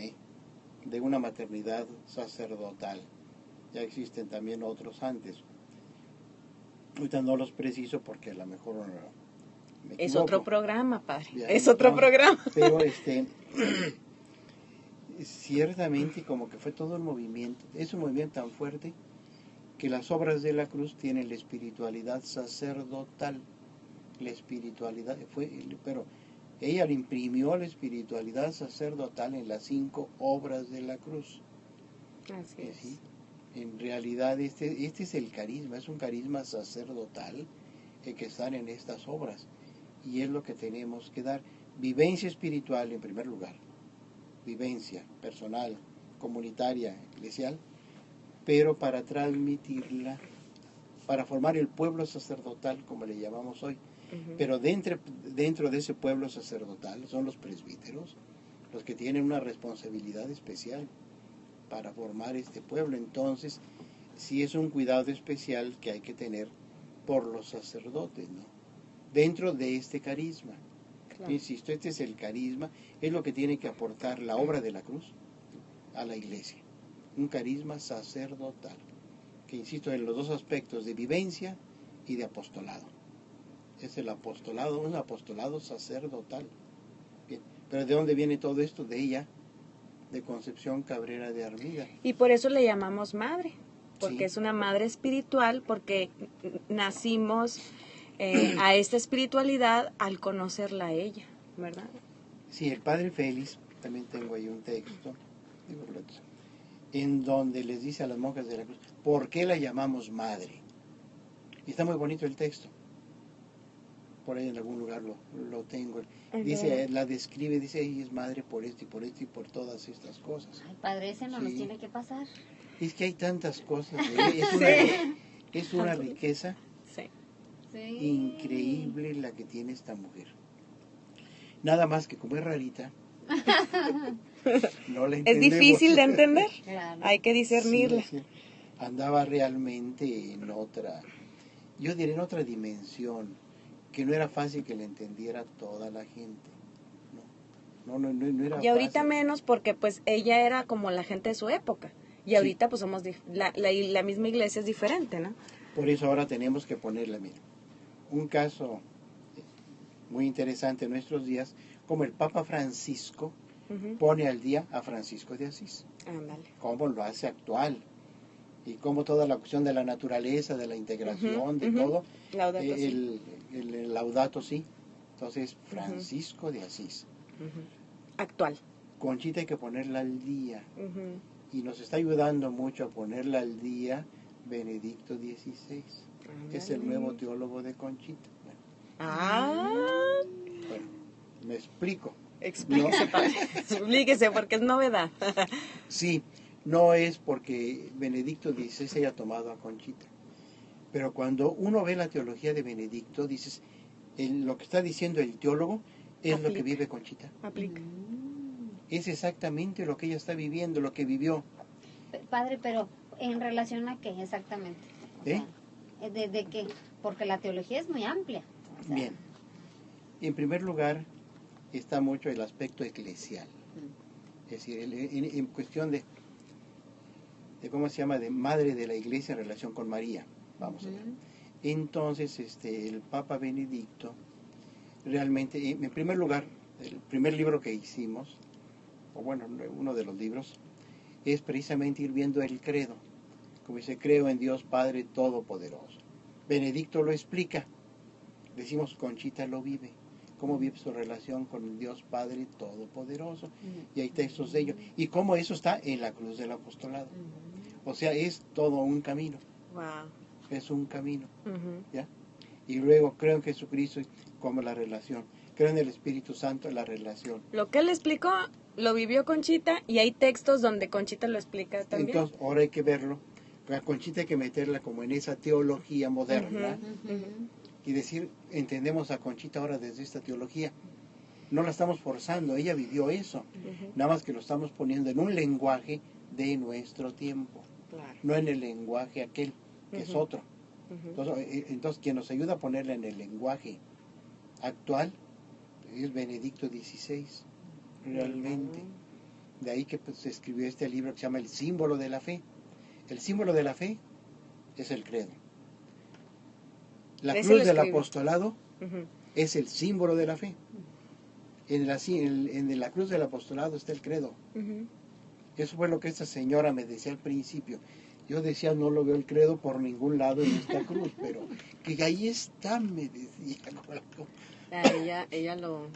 de una maternidad sacerdotal. Ya existen también otros antes. Ahorita no los preciso porque a lo mejor me equivoco.
Es otro programa, padre.
Ya,
es otro programa.
Pero ciertamente como que fue todo un movimiento. Es un movimiento tan fuerte que las obras de la cruz tienen la espiritualidad sacerdotal. La espiritualidad pero ella le imprimió la espiritualidad sacerdotal en las 5 obras de la cruz.
Así es.
¿Sí? En realidad este es el carisma, es un carisma sacerdotal que están en estas obras, y es lo que tenemos que dar. Vivencia espiritual en primer lugar, vivencia personal, comunitaria, eclesial, pero para transmitirla, para formar el pueblo sacerdotal, como le llamamos hoy. Uh-huh. Pero dentro de ese pueblo sacerdotal son los presbíteros los que tienen una responsabilidad especial para formar este pueblo. Entonces, sí es un cuidado especial que hay que tener por los sacerdotes, ¿no? Dentro de este carisma. Claro. Insisto, este es el carisma, es lo que tiene que aportar la obra de la cruz a la iglesia. Un carisma sacerdotal, que insisto en los dos aspectos de vivencia y de apostolado. Es el apostolado, un apostolado sacerdotal. Bien. Pero ¿de dónde viene todo esto? De ella, de Concepción Cabrera de Armida.
Y por eso le llamamos madre, porque
sí.
Es una madre espiritual, porque nacimos a esta espiritualidad al conocerla a ella, ¿verdad?
Sí, el padre Félix, también tengo ahí un texto, en donde les dice a las monjas de la cruz, ¿por qué la llamamos madre? Y está muy bonito el texto. Por ahí en algún lugar lo tengo. Dice, la describe, dice, ella es madre por esto y por esto y por todas estas cosas.
Ay, padre, ese no nos tiene que pasar.
Es que hay tantas cosas. Es una riqueza.
Sí.
Sí.
Increíble la que tiene esta mujer. Nada más que como es rarita, no la
Es
entendemos.
difícil de entender.
Claro.
Hay que discernirla.
Sí, andaba realmente en otra, yo diría en otra dimensión, que no era fácil que le entendiera toda la gente. No era
Y ahorita
fácil.
menos porque pues ella era como la gente de su época. Y ahorita pues somos, la misma iglesia es diferente, ¿no?
Por eso ahora tenemos que ponerla, mira, un caso muy interesante en nuestros días, como el Papa Francisco pone al día a Francisco de Asís.
Ándale.
Cómo lo hace actual. Y cómo toda la cuestión de la naturaleza, de la integración, de todo.
Laudato Si.
El Laudato Si. Entonces, Francisco de Asís.
Actual.
Conchita hay que ponerla al día. Y nos está ayudando mucho a ponerla al día Benedicto XVI. Es el nuevo teólogo de Conchita. Bueno, me explico.
Explíquese, padre. Explíquese, porque es novedad.
Sí, no es porque Benedicto XVI haya tomado a Conchita. Pero cuando uno ve la teología de Benedicto, dices, lo que está diciendo el teólogo es
Aplica.
lo que vive Conchita.
Aplica.
Es exactamente lo que ella está viviendo, lo que vivió.
Padre, pero ¿en relación a qué exactamente? O sea, ¿de qué? Porque la teología es muy amplia. O sea,
Bien. En primer lugar, está mucho el aspecto eclesial. Es decir, en cuestión de cómo se llama, de madre de la iglesia en relación con María. Vamos a ver. Entonces, el Papa Benedicto, realmente, en primer lugar, el primer libro que hicimos, o bueno, uno de los libros, es precisamente ir viendo el credo. Como dice, creo en Dios Padre Todopoderoso. Benedicto lo explica. Decimos, Conchita lo vive. Cómo vive su relación con el Dios Padre Todopoderoso. Y hay textos de ello. Y cómo eso está en la cruz del apostolado. O sea, es todo un camino.
Wow.
Es un camino. ¿Ya? Y luego creo en Jesucristo como la relación. Creo en el Espíritu Santo, la relación.
Lo que él explicó, lo vivió Conchita y hay textos donde Conchita lo explica también.
Entonces, ahora hay que verlo. La Conchita hay que meterla como en esa teología moderna. Y decir, entendemos a Conchita ahora desde esta teología. No la estamos forzando, ella vivió eso. Nada más que lo estamos poniendo en un lenguaje de nuestro tiempo.
Claro.
No en el lenguaje aquel, que es otro. Entonces, quien nos ayuda a ponerla en el lenguaje actual es Benedicto XVI, realmente. De ahí que pues, se escribió este libro que se llama El símbolo de la fe. El símbolo de la fe es el credo. La cruz del apostolado es el símbolo de la fe. En la cruz del apostolado está el credo. Eso fue lo que esta señora me decía al principio. Yo decía, no lo veo el credo por ningún lado en esta cruz, pero que ahí está, me decía.
Ella lo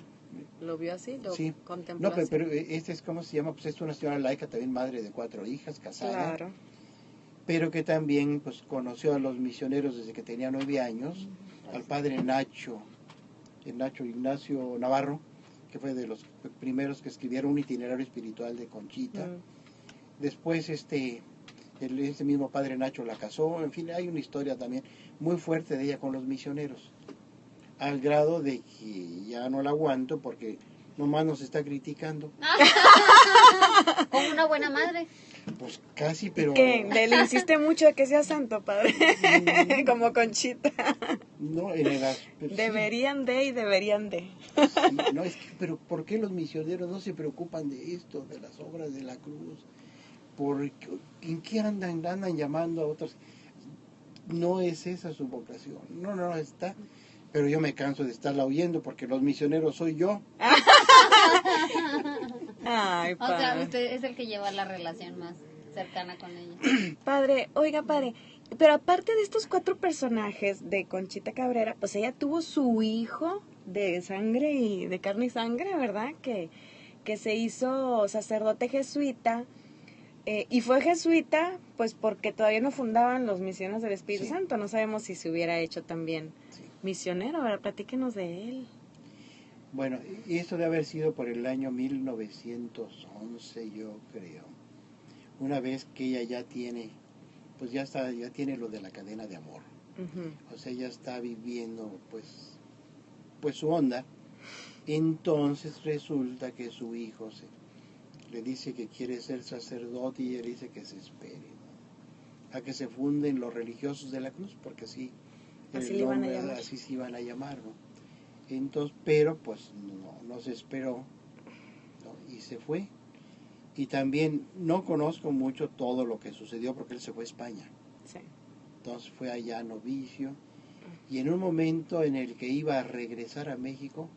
vio así, lo
sí.
contempló.
No, pero este es, ¿cómo se llama? Pues es una señora laica, también madre de 4 hijas, casada.
Claro.
Pero que también pues conoció a los misioneros desde que tenía 9 años, al padre Nacho, el Nacho Ignacio Navarro, que fue de los primeros que escribieron un itinerario espiritual de Conchita. Después este mismo padre Nacho la casó, en fin, hay una historia también muy fuerte de ella con los misioneros, al grado de que ya no la aguanto porque nomás nos está criticando.
Como una buena madre.
Pues casi, pero...
¿Qué? Le insiste mucho de que sea santo, padre. Como Conchita.
No, en edad.
Deberían de.
Sí, no, es que, pero ¿por qué los misioneros no se preocupan de esto, de las obras de la cruz? ¿En qué andan llamando a otros? No es esa su vocación. No está. Pero yo me canso de estarla oyendo porque los misioneros soy yo.
Ay, padre.
O sea, usted es el que lleva la relación más cercana con ella.
Padre, oiga, padre, pero aparte de estos 4 personajes de Conchita Cabrera, pues ella tuvo su hijo de sangre y de carne y sangre, ¿verdad? Que se hizo sacerdote jesuita. Y fue jesuita, pues porque todavía no fundaban los misiones del Espíritu Santo. No sabemos si se hubiera hecho también misionero. A ver, platíquenos de él.
Bueno, esto debe haber sido por el año 1911, yo creo. Una vez que ella ya tiene pues ya tiene lo de la cadena de amor. O sea, ya está viviendo pues su onda. Entonces resulta que su hijo le dice que quiere ser sacerdote y él dice que se espere, ¿no? A que se funden los religiosos de la cruz, porque así se iban a llamar, ¿no? Entonces, pero pues no se esperó, ¿no? Y se fue. Y también no conozco mucho todo lo que sucedió porque él se fue a España.
Sí.
Entonces fue allá novicio y en un momento en el que iba a regresar a México,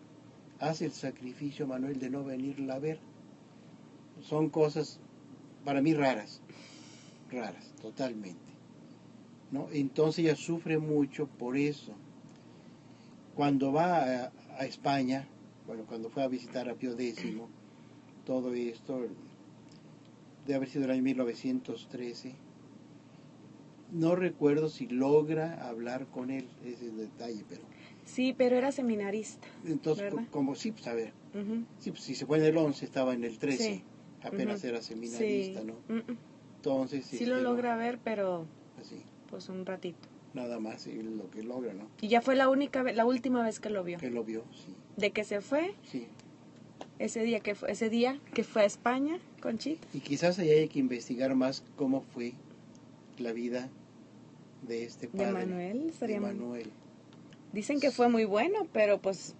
hace el sacrificio, Manuel, de no venirla a ver. Son cosas para mí raras, totalmente, ¿no? Entonces ella sufre mucho por eso. Cuando va a España, bueno, cuando fue a visitar a Pío X, todo esto, debe haber sido el año 1913, no recuerdo si logra hablar con él, ese es el detalle, pero...
Sí, pero era seminarista.
Entonces, como sí, pues a ver, sí, pues, si se fue en el 11, estaba en el 13, sí. Apenas era seminarista, sí. ¿No? Entonces...
Sí lo logra ver, pero
así.
Pues un ratito.
Nada más lo que logra, ¿no?
Y ya fue la última vez que lo vio.
Que lo vio, sí.
¿De que se fue?
Sí.
Ese día que fue a España, Conchita.
Y quizás ahí hay que investigar más cómo fue la vida de este padre.
De Manuel.
De Manuel.
Dicen que fue muy bueno, pero pues...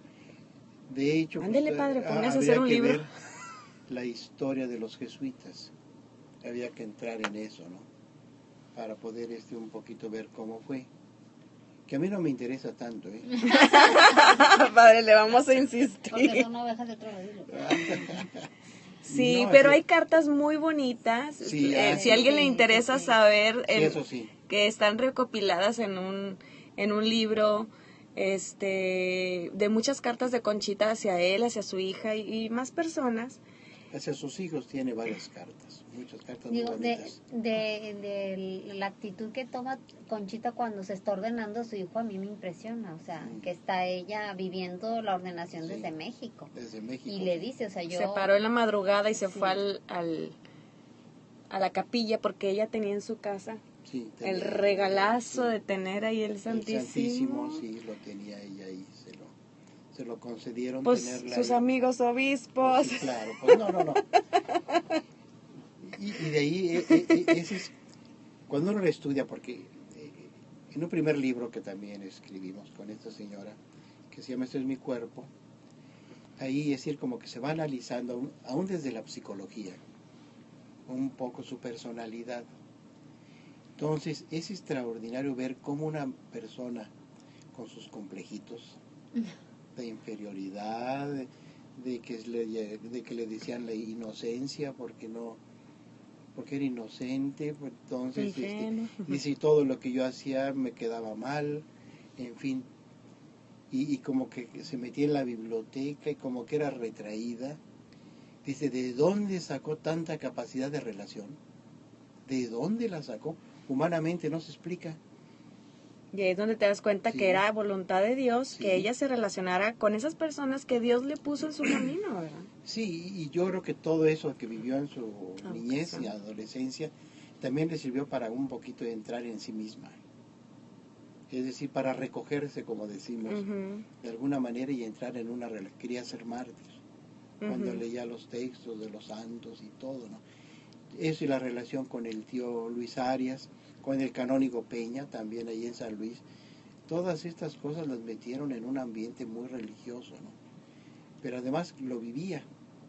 De hecho,
ándele, padre, póngase a hacer un libro.
Ver la historia de los jesuitas. Había que entrar en eso, ¿no? Para poder un poquito ver cómo fue. Que a mí no me interesa tanto, ¿eh?
Padre, le vamos a insistir.
Porque son ovejas de otro rodillo.
Sí, no, pero hay cartas muy bonitas.
Sí,
si a alguien le interesa saber,
eso sí.
Que están recopiladas en un libro de muchas cartas de Conchita hacia él, hacia su hija y más personas.
Hacia sus hijos tiene varias cartas, muchas cartas.
Digo,
muy bonitas.
de la actitud que toma Conchita cuando se está ordenando a su hijo, a mí me impresiona, o sea, que está ella viviendo la ordenación desde México.
Desde México.
Y le dice, o sea, yo...
Se paró en la madrugada y se fue a la capilla porque ella tenía en su casa el regalazo de tener ahí el Santísimo.
El Santísimo, sí, lo tenía ella ahí, se lo concedieron
pues
tenerla
sus
ahí.
Amigos obispos.
Pues sí, claro, pues no. Y de ahí, ese es, cuando uno lo estudia, porque en un primer libro que también escribimos con esta señora, que se llama Este es mi cuerpo, ahí es decir, como que se va analizando, aún desde la psicología, un poco su personalidad. Entonces, es extraordinario ver cómo una persona con sus complejitos de inferioridad, de que le decían la inocencia porque era inocente, pues entonces dice todo lo que yo hacía me quedaba mal, en fin, y como que se metía en la biblioteca y como que era retraída. Dice, ¿de dónde sacó tanta capacidad de relación? ¿De dónde la sacó? Humanamente no se explica.
Y ahí es donde te das cuenta que era voluntad de Dios que ella se relacionara con esas personas que Dios le puso en su camino, ¿verdad?
Sí, y yo creo que todo eso que vivió en su niñez y adolescencia también le sirvió para un poquito de entrar en sí misma. Es decir, para recogerse, como decimos, de alguna manera y entrar en una relación. Quería ser mártir, cuando leía los textos de los santos y todo, ¿no? Eso y la relación con el tío Luis Arias, con el canónigo Peña, también ahí en San Luis. Todas estas cosas las metieron en un ambiente muy religioso, ¿no? Pero además lo vivía,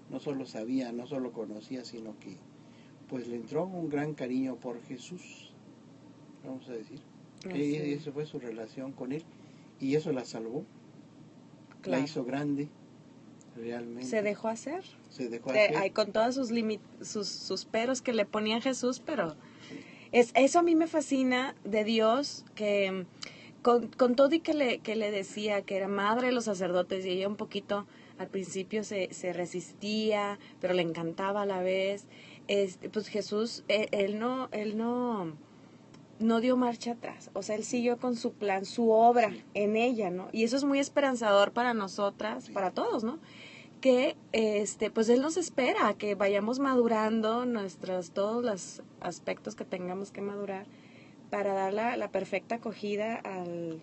no solo sabía, no solo conocía, sino que pues le entró un gran cariño por Jesús, vamos a decir. Esa fue su relación con él y eso la salvó, la hizo grande. Realmente.
Se dejó hacer. Con todos sus peros que le ponía Jesús, pero eso a mí me fascina de Dios, que con todo y que le decía que era madre de los sacerdotes y ella un poquito al principio se resistía, pero le encantaba a la vez, pues Jesús, él no dio marcha atrás, o sea, él siguió con su plan, su obra en ella, ¿no? Y eso es muy esperanzador para nosotras, para todos, ¿no? Que pues él nos espera a que vayamos madurando todos los aspectos que tengamos que madurar para dar la perfecta acogida al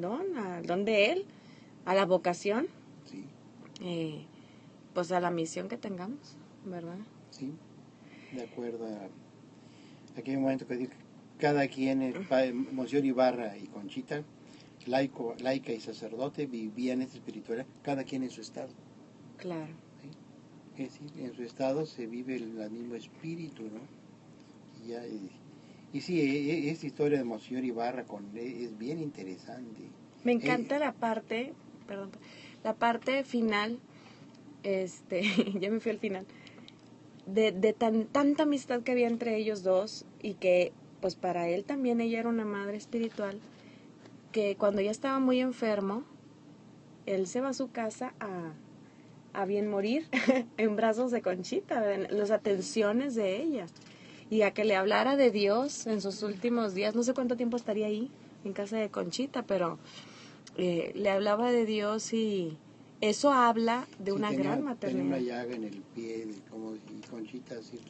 don de Él, a la vocación,
Sí.
Pues a la misión que tengamos, ¿verdad?
Sí, de acuerdo a aquel momento que digo, cada quien, Monseñor Ibarra y Conchita, laica y sacerdote, vivían esta espiritualidad, cada quien en su estado.
Claro.
¿Sí? Es decir, en su estado se vive el mismo espíritu, ¿no? Y sí, esta historia de Monseñor Ibarra es bien interesante.
Me encanta la parte final, ya me fui al final, de tanta amistad que había entre ellos dos, y que pues para él también ella era una madre espiritual, que cuando ya estaba muy enfermo, él se va a su casa a bien morir en brazos de Conchita, en las atenciones de ella, y a que le hablara de Dios en sus últimos días. No sé cuánto tiempo estaría ahí en casa de Conchita, pero le hablaba de Dios, y eso habla de una gran maternidad.
Tenía una llaga en el pie, y Conchita así,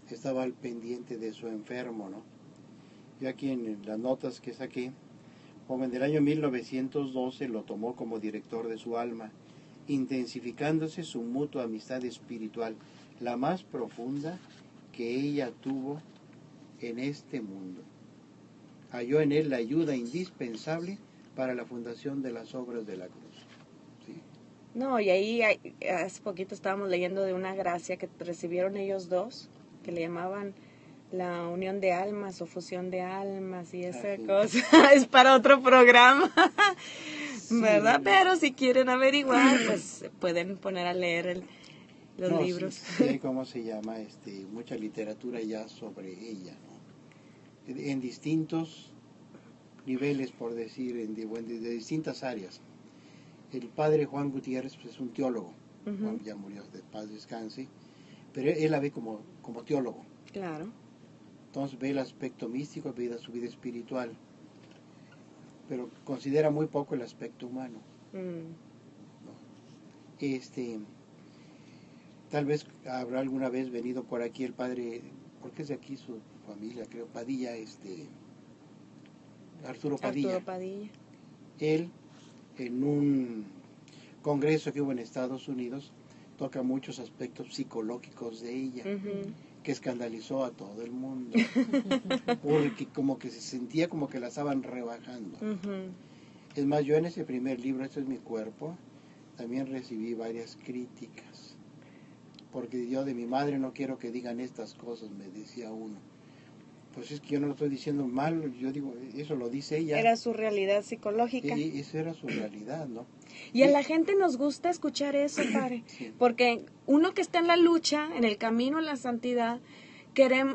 estaba al pendiente de su enfermo, ¿no? Yo aquí en las notas que saqué, joven del año 1912 lo tomó como director de su alma, intensificándose su mutua amistad espiritual, la más profunda que ella tuvo en este mundo. Halló en él la ayuda indispensable para la fundación de las obras de la cruz. ¿Sí?
No, y ahí hace poquito estábamos leyendo de una gracia que recibieron ellos dos, que le llamaban la unión de almas o fusión de almas, y esa cosa es para otro programa, ¿verdad? Sí. Pero si quieren averiguar, pues pueden poner a leer los libros.
Sí, ¿cómo se llama? Mucha literatura ya sobre ella, ¿no? En distintos niveles, por decir, de distintas áreas. El padre Juan Gutiérrez pues, es un teólogo, Juan ya murió, de paz descanse, pero él la ve como teólogo.
Claro.
Entonces ve el aspecto místico, ve su vida espiritual, pero considera muy poco el aspecto humano. ¿No? Tal vez habrá alguna vez venido por aquí el padre, porque es de aquí su familia, creo, Padilla, Arturo Padilla.
Arturo Padilla.
Él, en un congreso que hubo en Estados Unidos, toca muchos aspectos psicológicos de ella, que escandalizó a todo el mundo, porque como que se sentía como que la estaban rebajando. Es más, yo en ese primer libro, Este es mi cuerpo, también recibí varias críticas, porque yo de mi madre no quiero que digan estas cosas, me decía uno. Pues es que yo no lo estoy diciendo mal, yo digo, eso lo dice ella.
Era su realidad psicológica.
Y eso era su realidad, ¿no?
Y a la gente nos gusta escuchar eso, padre, sí. Porque uno que está en la lucha, en el camino a la santidad,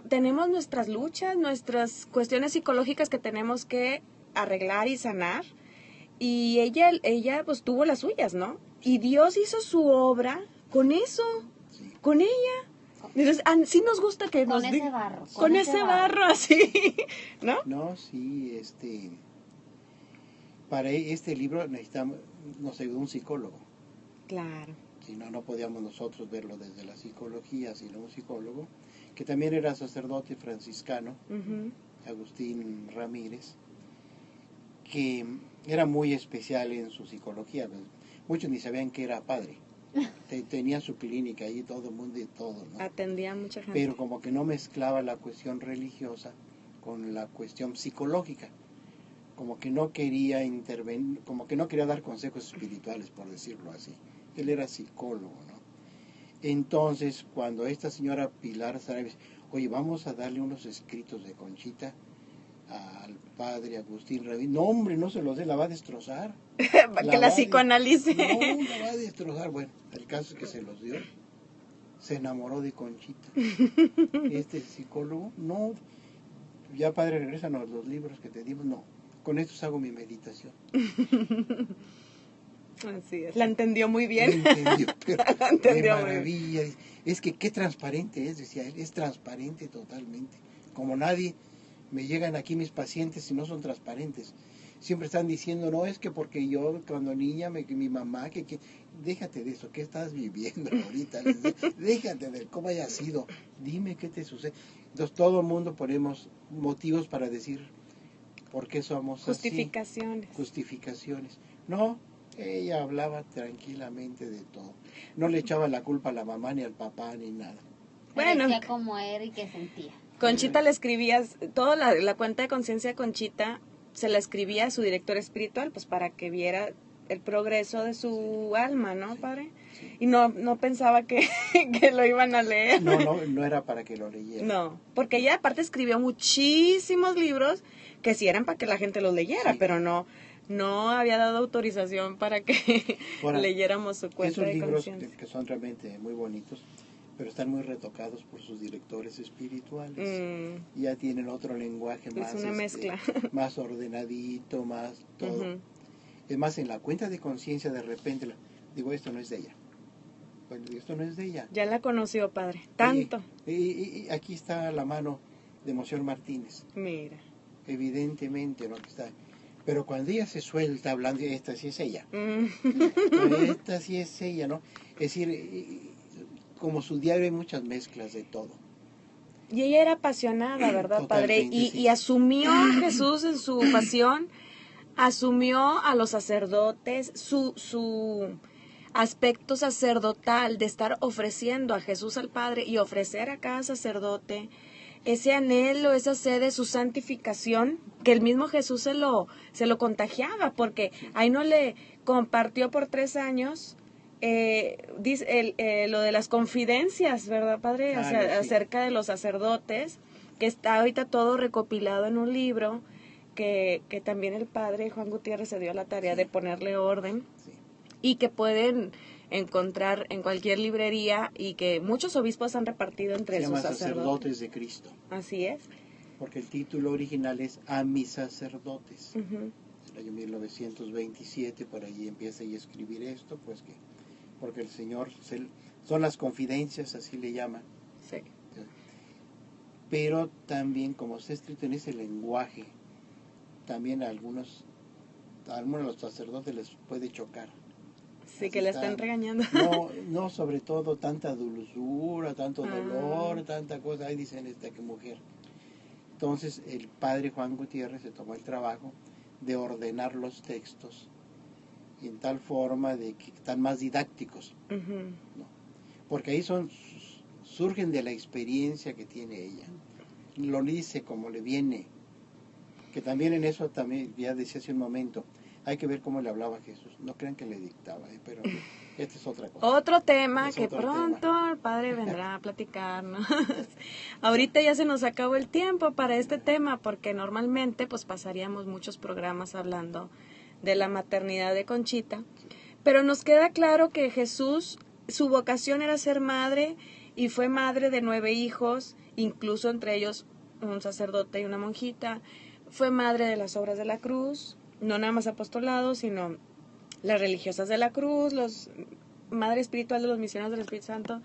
tenemos nuestras luchas, nuestras cuestiones psicológicas que tenemos que arreglar y sanar, y ella pues tuvo las suyas, ¿no? Y Dios hizo su obra con eso, sí. Con ella. Entonces, sí nos gusta que
con ese barro.
Con ese barro, así, ¿no?
No, sí, para este libro nos ayudó un psicólogo.
Claro.
Si no, no podíamos nosotros verlo desde la psicología, sino un psicólogo, que también era sacerdote franciscano, Agustín Ramírez, que era muy especial en su psicología. Muchos ni sabían que era padre. Tenía su clínica ahí, todo el mundo y todo, ¿no?
Atendía a mucha gente.
Pero como que no mezclaba la cuestión religiosa con la cuestión psicológica. Como que no quería intervenir, como que no quería dar consejos espirituales, por decirlo así. Él era psicólogo, ¿no? Entonces, cuando esta señora Pilar Sarabia, oye, vamos a darle unos escritos de Conchita al padre Agustín Ramírez. No, hombre, no se los dé, la va a destrozar.
Para que la psicoanalice.
No, la va a destrozar. Bueno, el caso es que se los dio. Se enamoró de Conchita. Este psicólogo, no, ya padre, regrésanos los libros que te dimos. No, con estos hago mi meditación.
Así es. La entendió muy bien.
La entendió, pero
la entendió
qué maravilla. Es que qué transparente es, decía él, es transparente totalmente. Como nadie, me llegan aquí mis pacientes y no son transparentes. Siempre están diciendo, no, es que porque yo cuando niña, mi mamá, que déjate de eso, ¿qué estás viviendo ahorita? Déjate de cómo haya sido, dime qué te sucede. Entonces todo el mundo ponemos motivos para decir por qué somos
justificaciones.
así. Justificaciones. No, ella hablaba tranquilamente de todo. No le echaba la culpa a la mamá ni al papá ni nada.
Bueno, decía cómo era y qué sentía.
Conchita le escribías, toda la cuenta de conciencia de Conchita se la escribía a su director espiritual, pues para que viera el progreso de su alma, ¿no, padre? Sí. Y no pensaba que lo iban a leer.
No era para que lo leyera.
No, porque ella aparte escribió muchísimos libros que sí eran para que la gente los leyera, sí, pero no había dado autorización para que leyéramos su cuenta de conciencia.
Esos libros que son realmente muy bonitos, pero están muy retocados por sus directores espirituales. Ya tienen otro lenguaje más,
es una mezcla,
más ordenadito, más todo. Es más, en la cuenta de conciencia de repente digo, esto no es de ella. Bueno, esto no es de ella.
Ya la conoció, padre, tanto.
Y aquí está la mano de Monseñor Martínez.
Mira.
Evidentemente, ¿no? Que está. Pero cuando ella se suelta hablando, esta sí es ella. Esta sí es ella, ¿no? Es decir, como su diario hay muchas mezclas de todo.
Y ella era apasionada, ¿verdad, padre? Y asumió a Jesús en su pasión, asumió a los sacerdotes, su aspecto sacerdotal de estar ofreciendo a Jesús al Padre y ofrecer a cada sacerdote ese anhelo, esa sed de su santificación, que el mismo Jesús se lo contagiaba, porque ahí no le compartió por 3 años lo de las confidencias, ¿verdad, padre? Acerca de los sacerdotes, que está ahorita todo recopilado en un libro, que también el padre Juan Gutiérrez se dio la tarea de ponerle orden, y que pueden encontrar en cualquier librería y que muchos obispos han repartido entre sus
sacerdotes de Cristo.
Así es.
Porque el título original es A mis sacerdotes. En el año 1927, por allí empieza a escribir esto, pues que porque el Señor, son las confidencias, así le llaman.
Sí.
Pero también, como está escrito en ese lenguaje, también a algunos de los sacerdotes les puede chocar.
Sí, que le están regañando.
No, sobre todo tanta dulzura, tanto dolor, tanta cosa. Ahí dicen que mujer. Entonces el padre Juan Gutiérrez se tomó el trabajo de ordenar los textos en tal forma de que están más didácticos. ¿No? Porque ahí surgen de la experiencia que tiene ella. Lo dice como le viene. Que también en eso, también ya decía hace un momento, hay que ver cómo le hablaba a Jesús. No crean que le dictaba, pero esta es otra cosa.
Otro tema que pronto el padre vendrá a platicarnos. Ahorita ya se nos acabó el tiempo para este tema, porque normalmente pues pasaríamos muchos programas hablando de la maternidad de Conchita. Pero nos queda claro que Jesús, su vocación era ser madre, y fue madre de 9 hijos, incluso entre ellos un sacerdote y una monjita. Fue madre de las obras de la cruz, no nada más apostolados, sino las religiosas de la cruz, madre espiritual de los misioneros del Espíritu Santo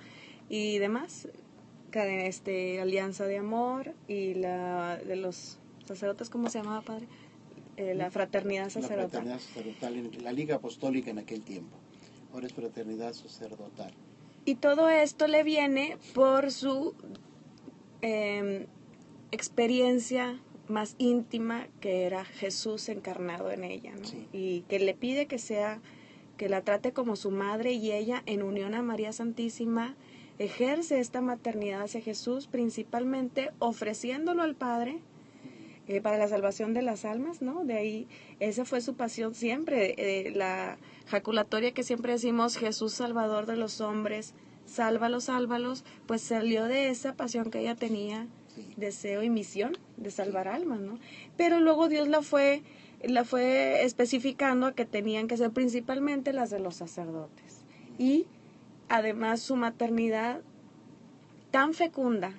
y demás, alianza de amor, y la de los sacerdotes, ¿cómo se llamaba, padre? La fraternidad sacerdotal.
La fraternidad sacerdotal, la Liga Apostólica en aquel tiempo. Ahora es fraternidad sacerdotal.
Y todo esto le viene por su experiencia más íntima, que era Jesús encarnado en ella, ¿no?
Sí.
Y que le pide que la trate como su madre, y ella, en unión a María Santísima, ejerce esta maternidad hacia Jesús, principalmente ofreciéndolo al Padre para la salvación de las almas, ¿no? De ahí, esa fue su pasión siempre, la jaculatoria que siempre decimos, Jesús Salvador de los hombres, sálvalos, sálvalos, pues salió de esa pasión que ella tenía, deseo y misión de salvar almas, ¿no? Pero luego Dios la fue especificando a que tenían que ser principalmente las de los sacerdotes. Y además su maternidad tan fecunda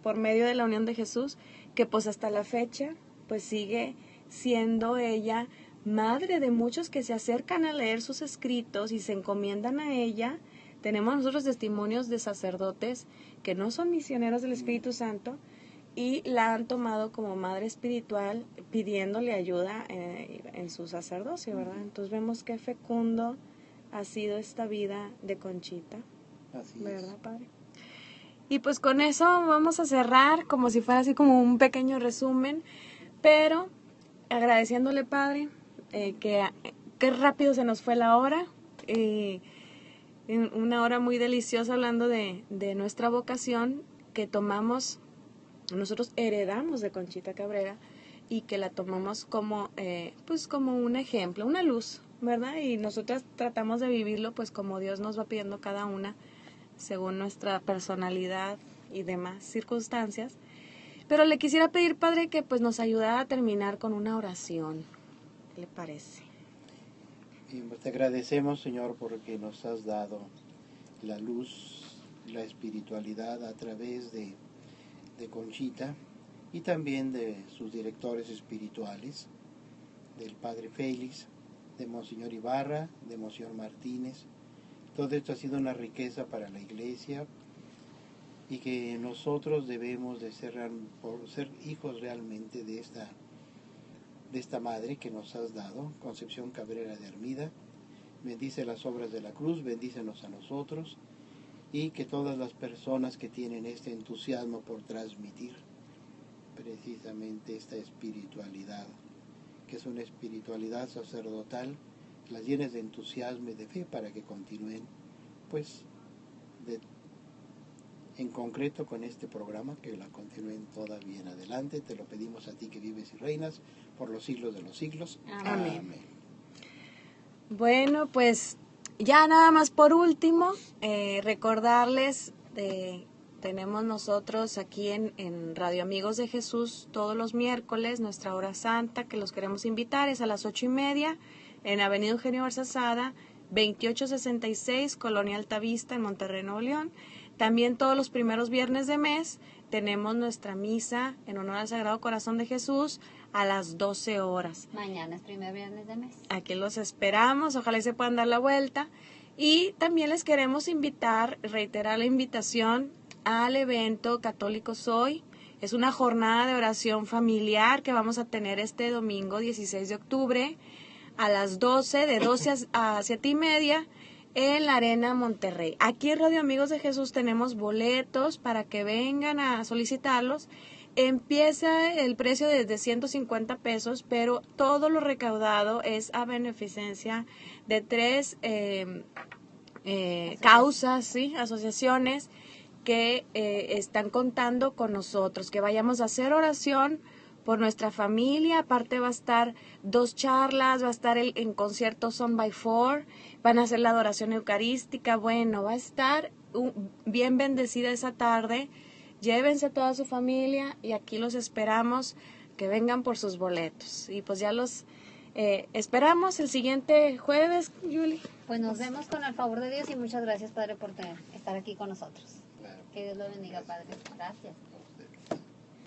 por medio de la unión de Jesús, que pues hasta la fecha pues sigue siendo ella madre de muchos que se acercan a leer sus escritos y se encomiendan a ella. Tenemos nosotros testimonios de sacerdotes que no son misioneros del Espíritu Santo y la han tomado como madre espiritual, pidiéndole ayuda en su sacerdocio, ¿verdad? Entonces vemos qué fecundo ha sido esta vida de Conchita.
Así
¿verdad,
es.
padre? Y pues con eso vamos a cerrar como si fuera así como un pequeño resumen, pero agradeciéndole, Padre, que rápido se nos fue la hora, una hora muy deliciosa hablando de nuestra vocación que tomamos, nosotros heredamos de Conchita Cabrera y que la tomamos como, pues como un ejemplo, una luz, ¿verdad? Y nosotras tratamos de vivirlo pues como Dios nos va pidiendo cada una, según nuestra personalidad y demás circunstancias. Pero le quisiera pedir, Padre, que pues nos ayudara a terminar con una oración. ¿Qué le parece?
Y pues te agradecemos, Señor, porque nos has dado la luz, la espiritualidad a través de Conchita y también de sus directores espirituales, del Padre Félix, de Monseñor Ibarra, de Monseñor Martínez. Todo esto ha sido una riqueza para la Iglesia y que nosotros debemos de ser hijos realmente de esta Madre que nos has dado, Concepción Cabrera de Armida. Bendice las obras de la cruz, bendícenos a nosotros y que todas las personas que tienen este entusiasmo por transmitir precisamente esta espiritualidad, que es una espiritualidad sacerdotal, las llenes de entusiasmo y de fe para que continúen, pues, en concreto con este programa, que la continúen todavía en adelante. Te lo pedimos a ti que vives y reinas por los siglos de los siglos.
Amén.
Amén.
Bueno, pues ya nada más por último, recordarles, tenemos nosotros aquí en Radio Amigos de Jesús todos los miércoles nuestra hora santa, que los queremos invitar, es a las 8:30 en Avenida Eugenio Garzazada, 2866, Colonia Altavista, en Monterrey, Nuevo León. También todos los primeros viernes de mes tenemos nuestra misa en honor al Sagrado Corazón de Jesús a las 12 horas.
Mañana es primer viernes de mes.
Aquí los esperamos, ojalá y se puedan dar la vuelta. Y también les queremos invitar, reiterar la invitación al evento Católicos Hoy. Es una jornada de oración familiar que vamos a tener este domingo 16 de octubre a las 12, de 12 a 7:30 en la Arena Monterrey. Aquí en Radio Amigos de Jesús tenemos boletos para que vengan a solicitarlos. Empieza el precio desde 150 pesos, pero todo lo recaudado es a beneficencia de 3 causas, ¿sí? Asociaciones que están contando con nosotros, que vayamos a hacer oración por nuestra familia. Aparte va a estar 2 charlas, va a estar en concierto Son by Four, van a hacer la adoración eucarística. Bueno, va a estar bien bendecida esa tarde. Llévense toda su familia y aquí los esperamos, que vengan por sus boletos. Y pues ya los esperamos el siguiente jueves, Julie.
Pues nos vemos con el favor de Dios y muchas gracias, Padre, por estar aquí con nosotros.
Claro.
Que Dios lo bendiga, Padre. Gracias.